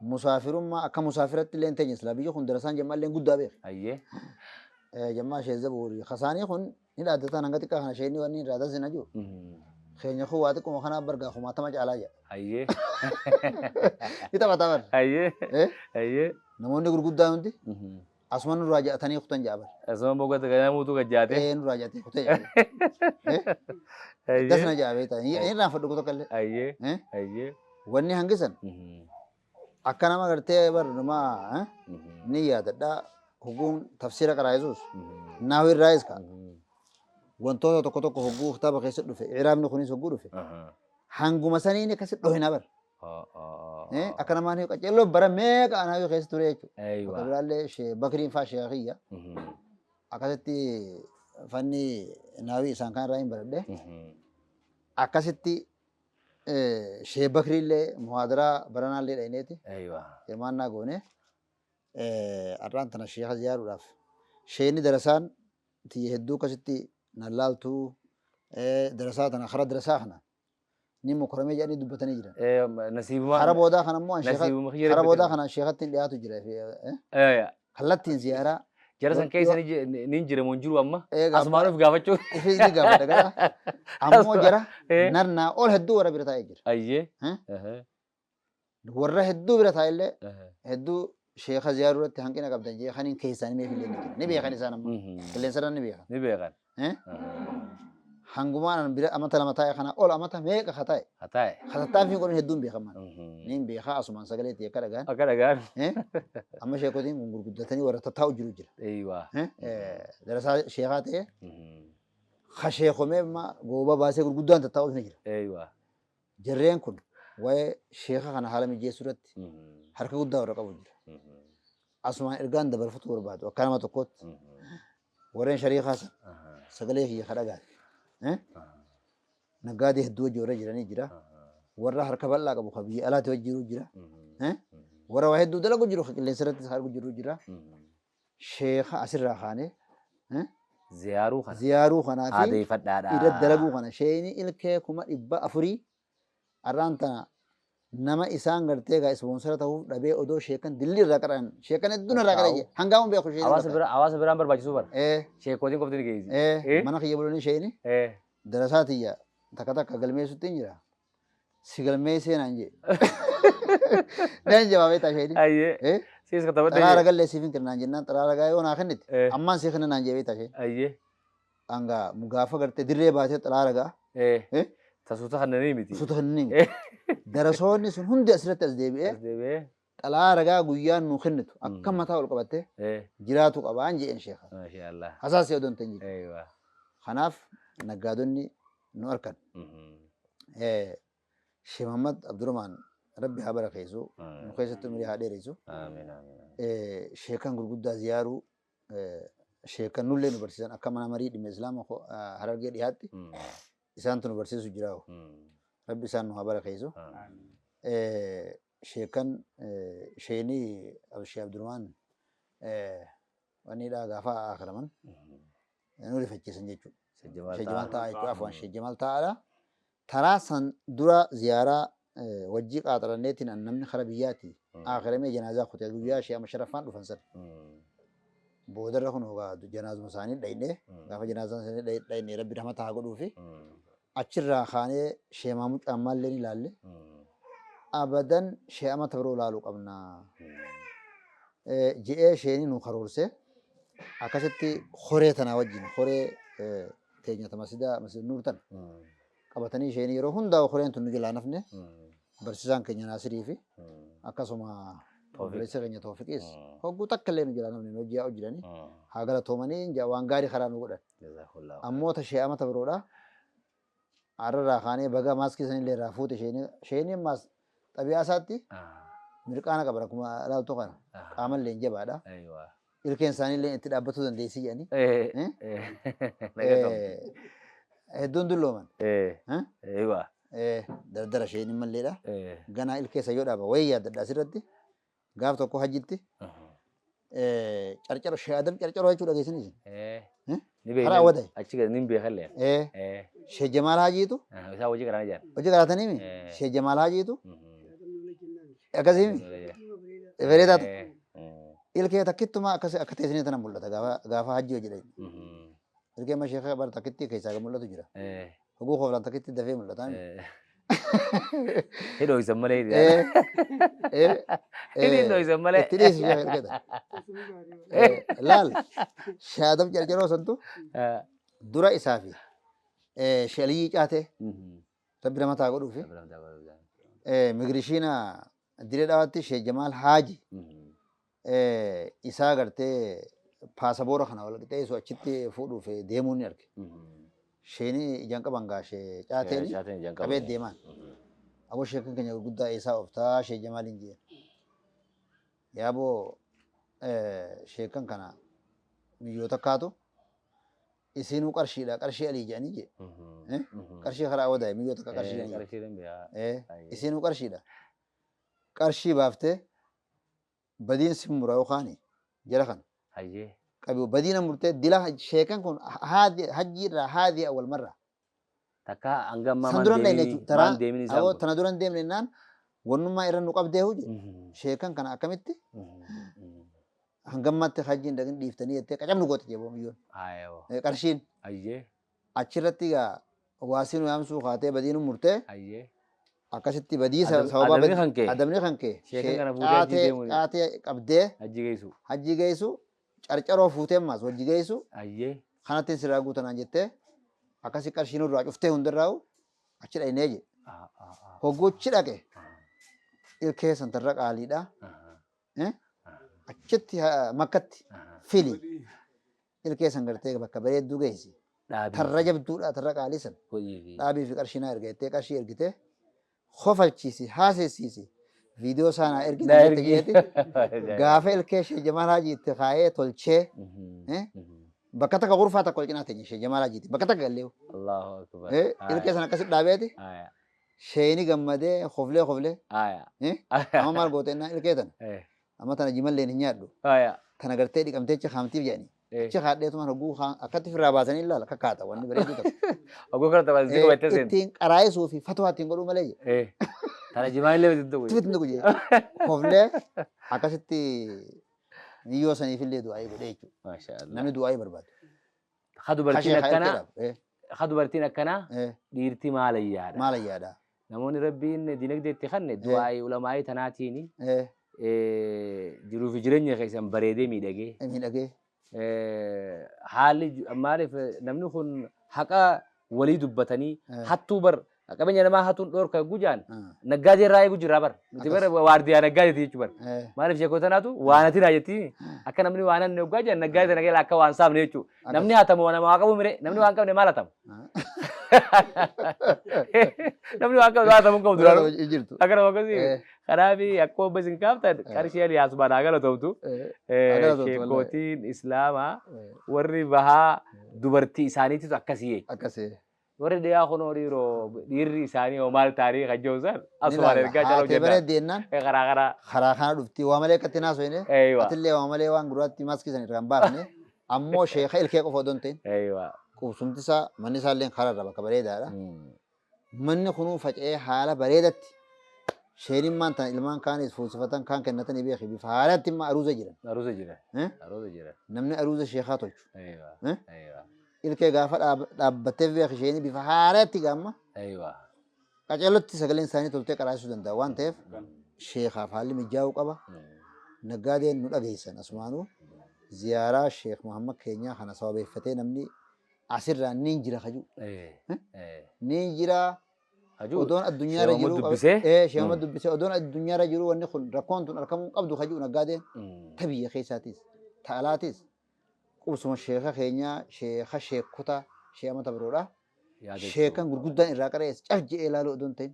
مسافرون ما أكا مسافرت اللي انتين يسلا بيجو خون درسان جمال لين قد دابير أيه جمال شيء زبوري خساني خون نلا دتا نعتي كهنا شيء ني ورني رادا سنجو خيني خو واتي كم خنا برجع خو ما تماج علاجا أيه إتا بتامر أيه نموني قد داونتي أسمان الراجع ثاني خطن جابر أسمان بوقت كذا مو تو كجاته الراجع تي خطن جابر دس نجابه تا ये राफड़ को तो कर ले आइए वन्नी हंगिसन अक्काना में करते हैं बर नमा नहीं याद है हुकुम तफसीर कराए जोस नाविर राइस का वंतो तो हुकुम खता बकेसे डुफे इराम ने खुनी सुगुर डुफे हंगु मसनी ने कैसे डोहे ना बर अक्काना माने का चलो बरा मैं का अनावी कैसे तुरे बराले शे बकरी फाशे आखिया अक्कासे फनी नावी सांखान राइन बरदे akkasitti shee bakriillee muhaadaraa baranaallee dhayneeti hirmaannaa goone arraan tana sheeka ziyaaruudhaaf sheeni darasaan tiyya hedduu akkasitti nallaaltuu darasaa tana kara darasaa kana ni mukuramee jedhanii dubbatanii jiran kara boodaa kana immoo kara boodaa kana sheekatti dhiyaatu jira kallattiin ziyaaraa jarasan keessa ni jira monjiru amma asmaanuuf gaafachuu ni gaafata gara ammoo jara narnaa ol hedduu warra bira taa'ee jira ayyee warra hedduu bira taa'ellee hedduu sheeka ziyaaruu irratti hanqina qabdan jee kaniin keessaan mee fillee ni beekan isaan amma qilleensarra ni beekan hangumaan bira amata lama taa'e kana ol amata meeqa kataa'e katataa fi godhin hedduun beekaman niin beekaa asumaan sagalee ta'e akka dhagaan amma sheekotiin kun gurguddatanii warra tattaa'u jiru jira darasaa sheekaa ta'e ka sheekomee gooba baasee gurguddaan tattaa'us ni jira jarreen kun waa'ee sheeka kana haala mijeessuu irratti harka guddaa warra qabu jira asumaan ergaan dabarfatu barbaadu akka nama tokkootti warreen shariikaa sagalee kiyya ka dhagaan naggaadee hedduu wajji warra jiranii jira warra harka bal'aa qabu ka biyya alaatti wajji jiru jira warra waa hedduu dalagu jiru qilleensa irratti argu jiru jira sheeka asirraa kaanee ziyaaruu kanaa fi ida dalaguu kana sheeni ilkee 400 arraan tana nama isaan gartee gaa ispoonsara ta'uuf dhabee odoo sheekan dilli irraa qaran sheekan hedduun irraa qaran hangaamu beeku sheeni hawaasa biraan barbaachisu bara sheekootiin qofti ni geessi mana kiyya bulanii sheeni darasaa tiyya takka takka galmeessutti hin jira si galmee seenaan jee nan jawaabee taa sheeni siis katabadde xaraara gallee siifin kirnaan jennaan xaraara gaa yoo naa kennitti ammaan sii kenna naan jee beektaa sheeni anga mugaafa gartee dirree baatee xaraara gaa tasuuta kannanii miti suuta kannanii miti darasoonni sun hundi asirratti as deebi'ee xalayaa ragaa guyyaan nu kennitu akka mataa ol qabattee jiraatu qabaan jeen sheeka hasaasii odoon ta'in jiru kanaaf naggaadonni nu arkan Sheekh Muhammad Abdurrahman rabbi haa barakeessu nu keessatti umurii haa dheeressu sheekan gurguddaa ziyaaruu sheekan nullee nu barsiisan akka mana marii dhimma islaama harargee dhiyaatti isaantu nu barsiisu jiraawu rabbi isaan nu haa barakeessu sheekan sheenii Sheekh Abdurrahman wanni dhaa gaafa akaraman nu rifachiisan jechuudha Sheekh Jamal ta'a jechuudha afwan Sheekh Jamal ta'aadha taraa san dura ziyaaraa wajjii qaaxaranneetiin an namni kara biyyaati akhiramee janaazaa kutee guyyaa ishee amma sharaffaan dhufan san boodarra kun janaazuma isaanii dhayne gaafa janaazaan isaanii dhayne rabbi rahmata haa godhuu fi achirraa kaanee sheemaa mucaamaallee ni ilaalle abadan sheemata biroo ilaaluu qabna je'ee sheenii nu karoorse akkasitti horee tanaa wajjin horee teenyata masjida nuur tan qabatanii sheenii yeroo hundaa horeen tun nu jalaa nafne barsiisaan keenya Naasirii fi akkasuma obboleessa keenya Toofiqiis hogguu takka illee nu jalaa nafne hojii haa hojjetanii haa galatoomanii waan gaarii karaa nu godhan ammoo ta sheemata biroodha arraa kaanee baga maaskii sanillee irraa fuute sheenii maas xabiyaa isaatti mirqaana qaba akkuma ilaaltu kana qaamallee hin jabaadha ilkeen isaaniillee itti dhaabbatuu dandeessii jedhanii hedduun dullooman dardara sheenii malleedha ganaa ilkeessa yoo dhaaba wayii yaaddadha asirratti gaaf tokko hajjitti carcaro shaadam carcaro jechuudha geessinis karaa wadaye achi gadi nin beekalle Sheekh Jamaal Haajiitu isaa hojii garaan jaan hojii garaatanii Sheekh Jamaal Haajiitu akkasii bareedaatu ilkee takkittuma akka teessinii tana mul'ata gaafa hajjii hojii dhayin ilkee ma sheekha bara takkitti keessaa mul'atu jira hoguu kooflaan takkitti dafee mul'ata hidhoo isa malee hidhoo isa malee itti dhiisi ilkeeta laal shaadam carcaroo santu dura isaa fi shalii caate rabbi nama taa godhuufi migrishiina diree dhawaatti Sheekh Jamaal Haaji isaa gartee paasaboora kana wal qixxeessu achitti fuudhuuf deemuun ni arge. Sheenii ijaan qaban gaashee caateen qabee deemaan. Aboo sheekan keenya guddaa eessaa ooftaa Sheekh Jamaal hin jeen. Yaaboo sheekan kana biyyoota kaatu isinuu qarshiidha qarshii alii jedhanii jee. Qarshii karaa wadaa'e biyyoota akka qarshii jedhanii. Isinuu qarshiidha. Qarshii baaftee badiin simbura yookaan jala kan. Qabu badiina murtee dila sheekan kun hajji irraa haadhi awwal marra. Takka hangamma man deemini isaa. Tana duran deemne naan wannummaa irra nu qabdee hojii sheekan kana akkamitti hangammatti hajjiin dhaqin dhiiftanii jettee qacabnu goote jeboo biyyoon. Qarshiin achirratti gaa waasiin yaamsuu kaatee badiinu murtee akkasitti badii sababa adamni kan kee caatee qabdee hajji geessu carcaroo fuutee maas hojii geessu kanattiin sirraa guutanaan jettee akkasi qarshiin irraa cuftee hundarraa'u achi dhaynee je hoggochi dhaqe ilkee santarra qaaliidha achitti makkatti fili ilkee san gartee bakka bareedduu geessi tarra jabduudha tarra qaalii san dhaabii fi qarshiinaa ergettee qarshii ergitee kofalchiisi haasessiisi viidiyoo saanaa ergite gaafa ilkee Sheekh Jamaal Haajiitti kaayee tolchee bakka takka gurfaa takka ol cinaa teenye Sheekh Jamaal Haajiitti bakka takka gallee ilkee sana akkasitti dhaabeeti sheeni gammadee koflee amma maal goote innaa ilkee tana amma tana jimalleen hin nyaadhu tana gartee dhiqamtee haamtiif jedhanii achi haadheetuma hogguu akkatti firraa baasanii ilaala kakkaata wanni bareedu tokko hogguu kana taphaa si qabattee seenu ittiin qaraayisuu fi fatwaa ittiin godhuu malee tana jimaallee Tifit ndugu je. Kofle akkasitti niyyoo saniifillee du'aayii godhee jechuudha. Namni du'aayii barbaadu. Haa dubartiin akkanaa dhiirti maal ayyaadha. Maal ayyaadha. Namoonni rabbiin dinagdee itti kanne du'aayii ulamaa'ii tanaatiin jiruu fi jireenya keessan bareedee miidhagee. Miidhagee. Haalli maaliif namni kun haqa walii dubbatanii hattuu bar qabeenya namaa hatuun dhoorka gujaan naggaadee irraa eegu jira bar nuti bar waardiyaa naggaadeeti jechuun bar maaliif sheekota naatu waanati naa jetti akka namni waanan noggaa jiran naggaadee nageela akka waan saafne jechuudha namni hatamu nama waa qabu mire namni waan qabne maal hatamu namni waan qabne hatamu qabu duraan akka nama akkasii kanaafi akka obbo isin kaaftan qarshii aliyaas baadhaa galatoomtu sheekotiin islaamaa warri bahaa dubartii isaaniititu akkasii akkasii. Warri dhiyaa kunoo dhiirri isaanii oo maal ta'anii kajjoosan asumaan ergaa jalaa hojjetan. Karaa kana dhufti waa malee akkatti naasofne atillee waa malee waan gurraatti maaskiisan irraa hin baafne ammoo sheeka ilkee qofa odoo hin ta'in qubsumti isaa manni isaallee karaa irra bakka bareedaadha. Manni kunuu faca'ee haala bareedatti شيرين ما أنت إلمان كان يفوسفة كان كنتني بيخي بفعالات ما أروز جيرا أروز جيرة ها أروز جيرة نمني أروز الشيخاتوش أيوة ها أيوة إلكي غافل أبتة بيخي شيني بفعالات تجمع أيوة كأجلت تسجلين ثاني تلتك على سودان ده وان تيف الشيخ عفالي مجاو قبا نقادين نولا جيسان اسمانو زيارة الشيخ محمد كينيا خنا صوابي فتين أمني عصير نينجرا خجو إيه إيه نينجرا هجو ودون الدنيا شيخ محمد رجلو دبسة إيه شيخ محمد دبسة ودون الدنيا رجلو ونخل ركونتون أركم قبضو خجو نقادين تبي خيساتيس تالاتيس قوسم الشيخ كينيا شيخ كوتا شيخ ما تبرورا شيخان غرغدان إراقريس أفجع إلالو دونتين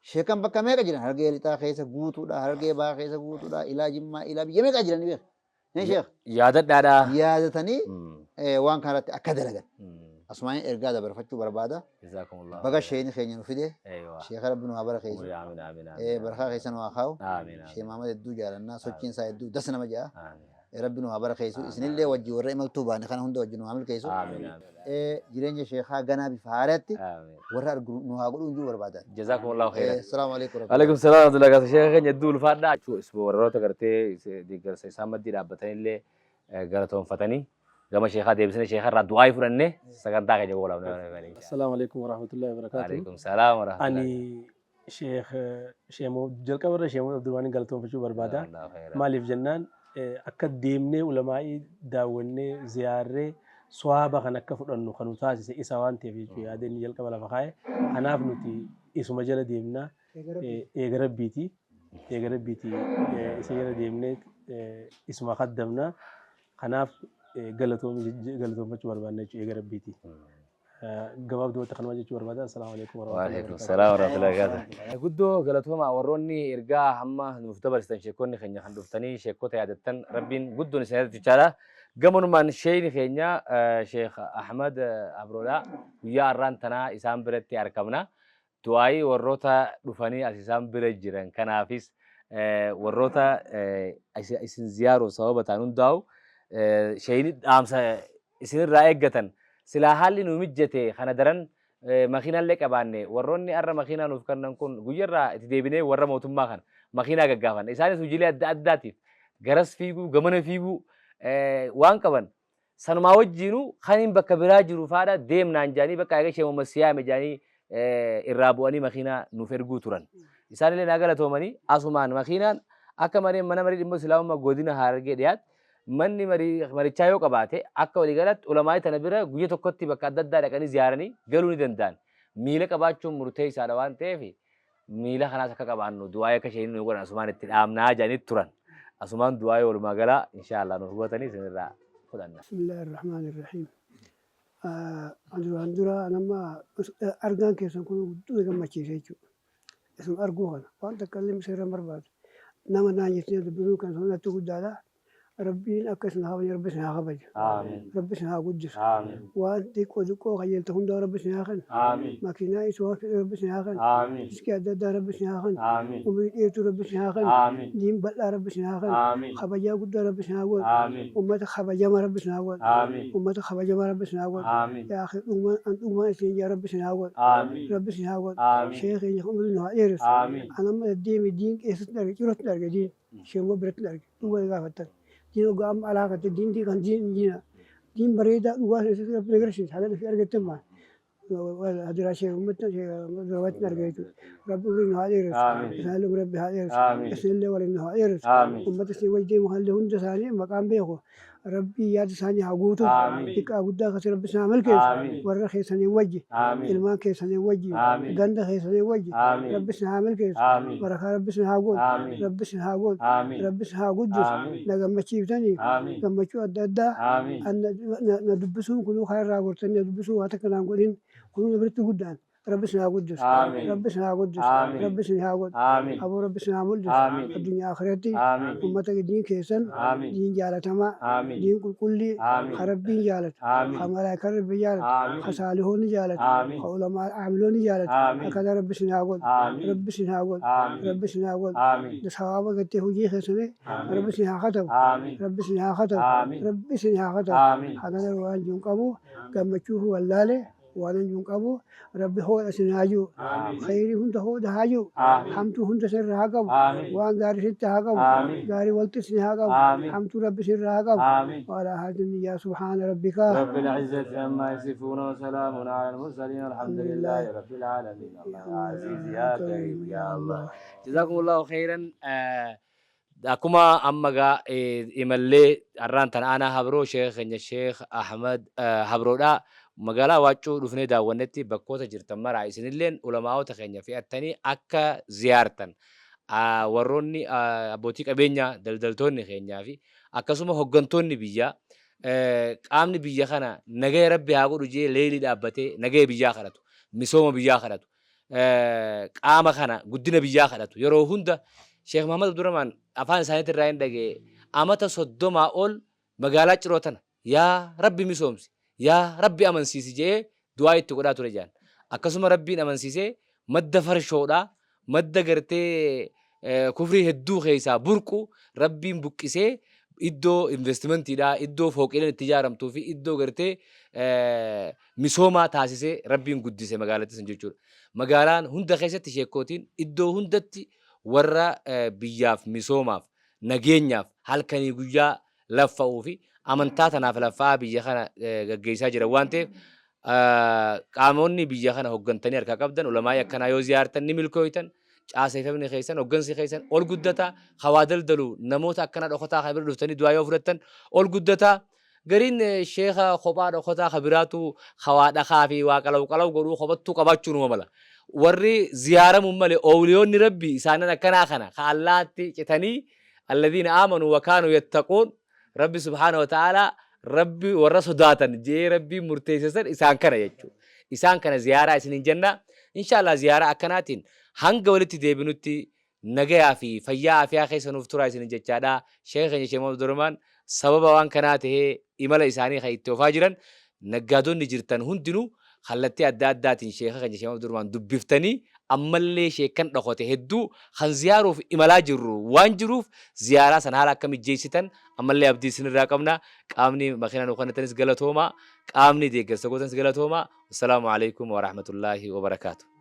شيخان بكا ميقا جيران هرقية لتا خيسا قوتو دا هرقية با خيسا قوتو دا إلا جمع إلا بيا ميقا جيران بيخ نين شيخ يادت دادا يادتني وان كانت أكد لغن أسمعين إرقادة برفتو بربادة جزاكم الله بقى شيخين خيني نفيده أيوة شيخ ربنا وابر خيسو آمين آمين آمين برخا خيسان واخاو آمين شيخ محمد الدو جالنا سوچين سا الدو دسنا مجا آمين ربنا وابر خيسو إسن اللي وجه ورأي مكتوبة نخان هندو وجه عمل كيسو آمين آمين جيرين شيخا غنا بفارتي آمين ورا نوها قولون جو بربادة جزاكم الله خيرا السلام عليكم عليكم السلام ورحمة الله وبركاته شيخ يدول فادا شو اسبوع ورطة كرتي ديگر سامد دي رابطين اللي غلطهم فتني كما شيخا ديبسنا شيخا ردواي فرنة سكان تاعي جوا ولا السلام عليكم ورحمة الله وبركاته. عليكم السلام ورحمة الله. أني شيخ جلك ورا شيخ عبد الوهاب قالتهم في شو بربادا. الله خير. مالي في جنان أكد ديمني علماء داوني زيارة صوابا خنا كفر إنه خنوتاس إسوان تبي شيء هذا نجلك ولا فخاي أنا فنتي اسم مجال ديمنا يجرب بيتي سيجرب ديمنا اسم قدمنا خناف قالتهم في شو بربادا يجرب بيتي. جواب دو تقنوا جي شو بربادا. السلام عليكم ورحمة الله. وعليكم السلام ورحمة الله وبركاته. قدو قالتهم أوروني إرجاع هما المفتبر استنشقوني خنيا خندفتني شيكوت عادة ربين قدو نسيت تجارة قمن من شيء خنيا شيخ أحمد أبرولا ويا رانتنا إسام برتي أركمنا دعائي وروتا دفني أساسام برجيران كنافيس وروتا إسن زيارو صوابة تانون داو شيء أمس إسن رأيك جتن سلا حالي نومجته خنا درن ماكينة لك أبانة وروني أرى ماكينة نفكرنا نكون غيرها تديبني ورا موتهم ماكان ماكينة جعفن إساني سجلي أداتيف جرس فيجو جمنة فيجو وان كمان سنماوج جينو خانين بكبراج رفارة ديم نانجاني بكاية شيء ممسيا مجاني الرابواني ماكينة نفرجو تران إساني لنا قالت توماني أسمان ماكينة أكمل منا مريض مسلم ما جودينا هارجي ديات manni marichaayoo qabaate akka walii galatti ulamaa'ii tana bira guyyaa tokkotti bakka adda addaa dhaqanii ziyaaranii galuu ni danda'an. Miila qabaachuun murtee isaadha waan ta'eef miila kanaas akka qabaannu du'aa akka isheen nu godhan asumaan itti dhaamnaa jedhanii turan. Asumaan du'aa walumaa galaa inshaallah nu hubatanii isinirraa fudhanna. Bismillahir Rahmanir Rahim. Andura nama argaan keessan kun guddoo gammachiisee jechuudha. Isin arguu kana waan takka illee misirra barbaadu. Nama naanneessee dubbisuu kan sanatti guddaadha. ربي أكسنا هاو ربي سنا خبج ربي سنا قدس وانتك وذكوا خيل تكون دار ربي سنا خن ما كنا يسوع ربي سنا خن إسكي أدد ربي سنا خن ومريت ربي سنا خن دين بلا ربي سنا خن خبجا قد ربي سنا قول أمة خبجا ما ربي سنا قول أمة خبجا ما ربي سنا قول يا أخي أمة سين يا ربي سنا قول ربي سنا قول شيخ يخون لنا إيرس أنا ما الدين إيش تلاقي شو تلاقي دين شيء ما برتلاقي هو يقافتك دينو قام علاقة الدين دي كان دين بريدة واسه بنقرشين هذا في أرجع تما هذا راشي أمتنا شيء رواتنا رجعتوا رب ورينا هايرس سالم رب هايرس اسم الله ورينا هايرس أمتنا وجدي محله ثاني مقام بيخو ربي ياد ثاني عقوته تك عقوده خسر رب سامل كيس ورا خيسني وجه الماء كيسني وجه جند خيسني وجه رب سامل كيس ورا رب سامل رب سامل رب سامل جس نجم مشيفتني نجم مشوا أددا أن ندبسون كلوا خير راقورتني ندبسوا هاتكنا نقولين كلوا نبرت قدان رب سامل جس رب سامل جس رب سامل أبو رب سامل جس الدنيا آخرتي أمتك دين كيسن دين جالتما دين كلي خربين جالت خملا كرب جالت خسالهون جالت علماء عملون جالت هكذا رب سناقول رب سناقول رب سناقول الصحابة قلت هجي خسنة رب سنها ختم رب سنها ختم رب سنها ختم هكذا روان جنكمو كم تشوفوا والله وانا جون قبو ربي هو اسناجو خيري هنت هو دهاجو حمد هنت سر هاقب وان غاري ست هاقب غاري ولت سن هاقب حمد ربي سر هاقب وعلى هذا النية سبحان ربك رب العزة عما يصفون وسلام على المرسلين الحمد لله رب العالمين الله يا عزيز يا كريم يا الله جزاكم الله خيرا أكما أمجا إملي أرانتن أنا هبرو شيخ إن الشيخ أحمد هبرو دا مقالا واجو دفني دا ونتي بكوتا جرتم مرا إسن اللين علماء تخينيا في التاني أكا زيارتن وروني أبوتيك أبينيا دلدلتوني خينيا في أكا سوما هقنتوني بيجا قامني بيجا خانا نجي ربي هاقو رجي ليلي دابتي نجي بيجا خلاتو مسوما بيجا خلاتو قام خانا قدنا بيجا خلاتو يرو هندا شيخ محمد عبد الرحمن أفان سانيت الرأيين دقي أمتا صدوما أول مقالات جروتنا يا ربي مسومسي يا ربي أمن سيسي جي دعاية تقرأت رجان أكسوما ربي أمن سيسي مد فرشودا مد قرتي كفري هدو خيسا بركو ربي مبكسي إدو إنفستمنتي دا إدو فوق إلى التجارة توفي إدو قرتي مسوما تاسيسي ربي مقدسي مقالاتي سنجوشور مقالان هند خيسة تشيكوتين إدو هندتي warra biyyaaf misoomaaf nageenyaaf halkanii guyyaa laffa'uu fi amantaa tanaaf laffaa biyya kana gaggeessaa jira waan ta'eef qaamonni biyya kana hoggantanii harka qabdan ulamaa akkanaa yoo ziyaartan ni milkooytan caaseeffamni keessan hoggansi keessan ol guddataa hawaa daldalu namoota akkana dhokataa kan bira dhuftanii du'aa yoo fudhattan ol guddataa gariin sheekha kophaa dhokataa kabiraatu hawaa dhakaa fi waa qalaw godhuu kophattuu qabaachuu numa mala. warri ziyaaramuun malee ooliyoonni rabbi isaanan akkanaa kana ka allaatti citanii alladhiina aamanuu wa kaanuu yattaquun rabbi subhaanahu wa ta'aalaa rabbi warra sodaatan jee rabbi murteessisan isaan kana jechuudha. Isaan kana ziyaaraa isiniin jenna. Inshaallah ziyaaraa akkanaatiin hanga walitti deebinutti nagayaa fi fayyaa afiyaa keessa nuuf turaa isiniin jechaadha. Sheekh keenya Sheekh Muhammad Abdurrahmaan sababa waan kanaa tahee imala isaanii kan itti oofaa jiran naggaadonni jirtan hundinuu خلتي أدات شيخ خنجي شيخ عبد الرحمن دبفتني أما اللي شيخ كان رخوته هدو خن زيارو في إملاج الرو وانجروف زيارة سنهالا كم جيسيتن أما اللي أبدي سن راكمنا كامني مخينا نخنا تنس غلطهما كامني ديك سقوطن غلطهما السلام عليكم ورحمة الله وبركاته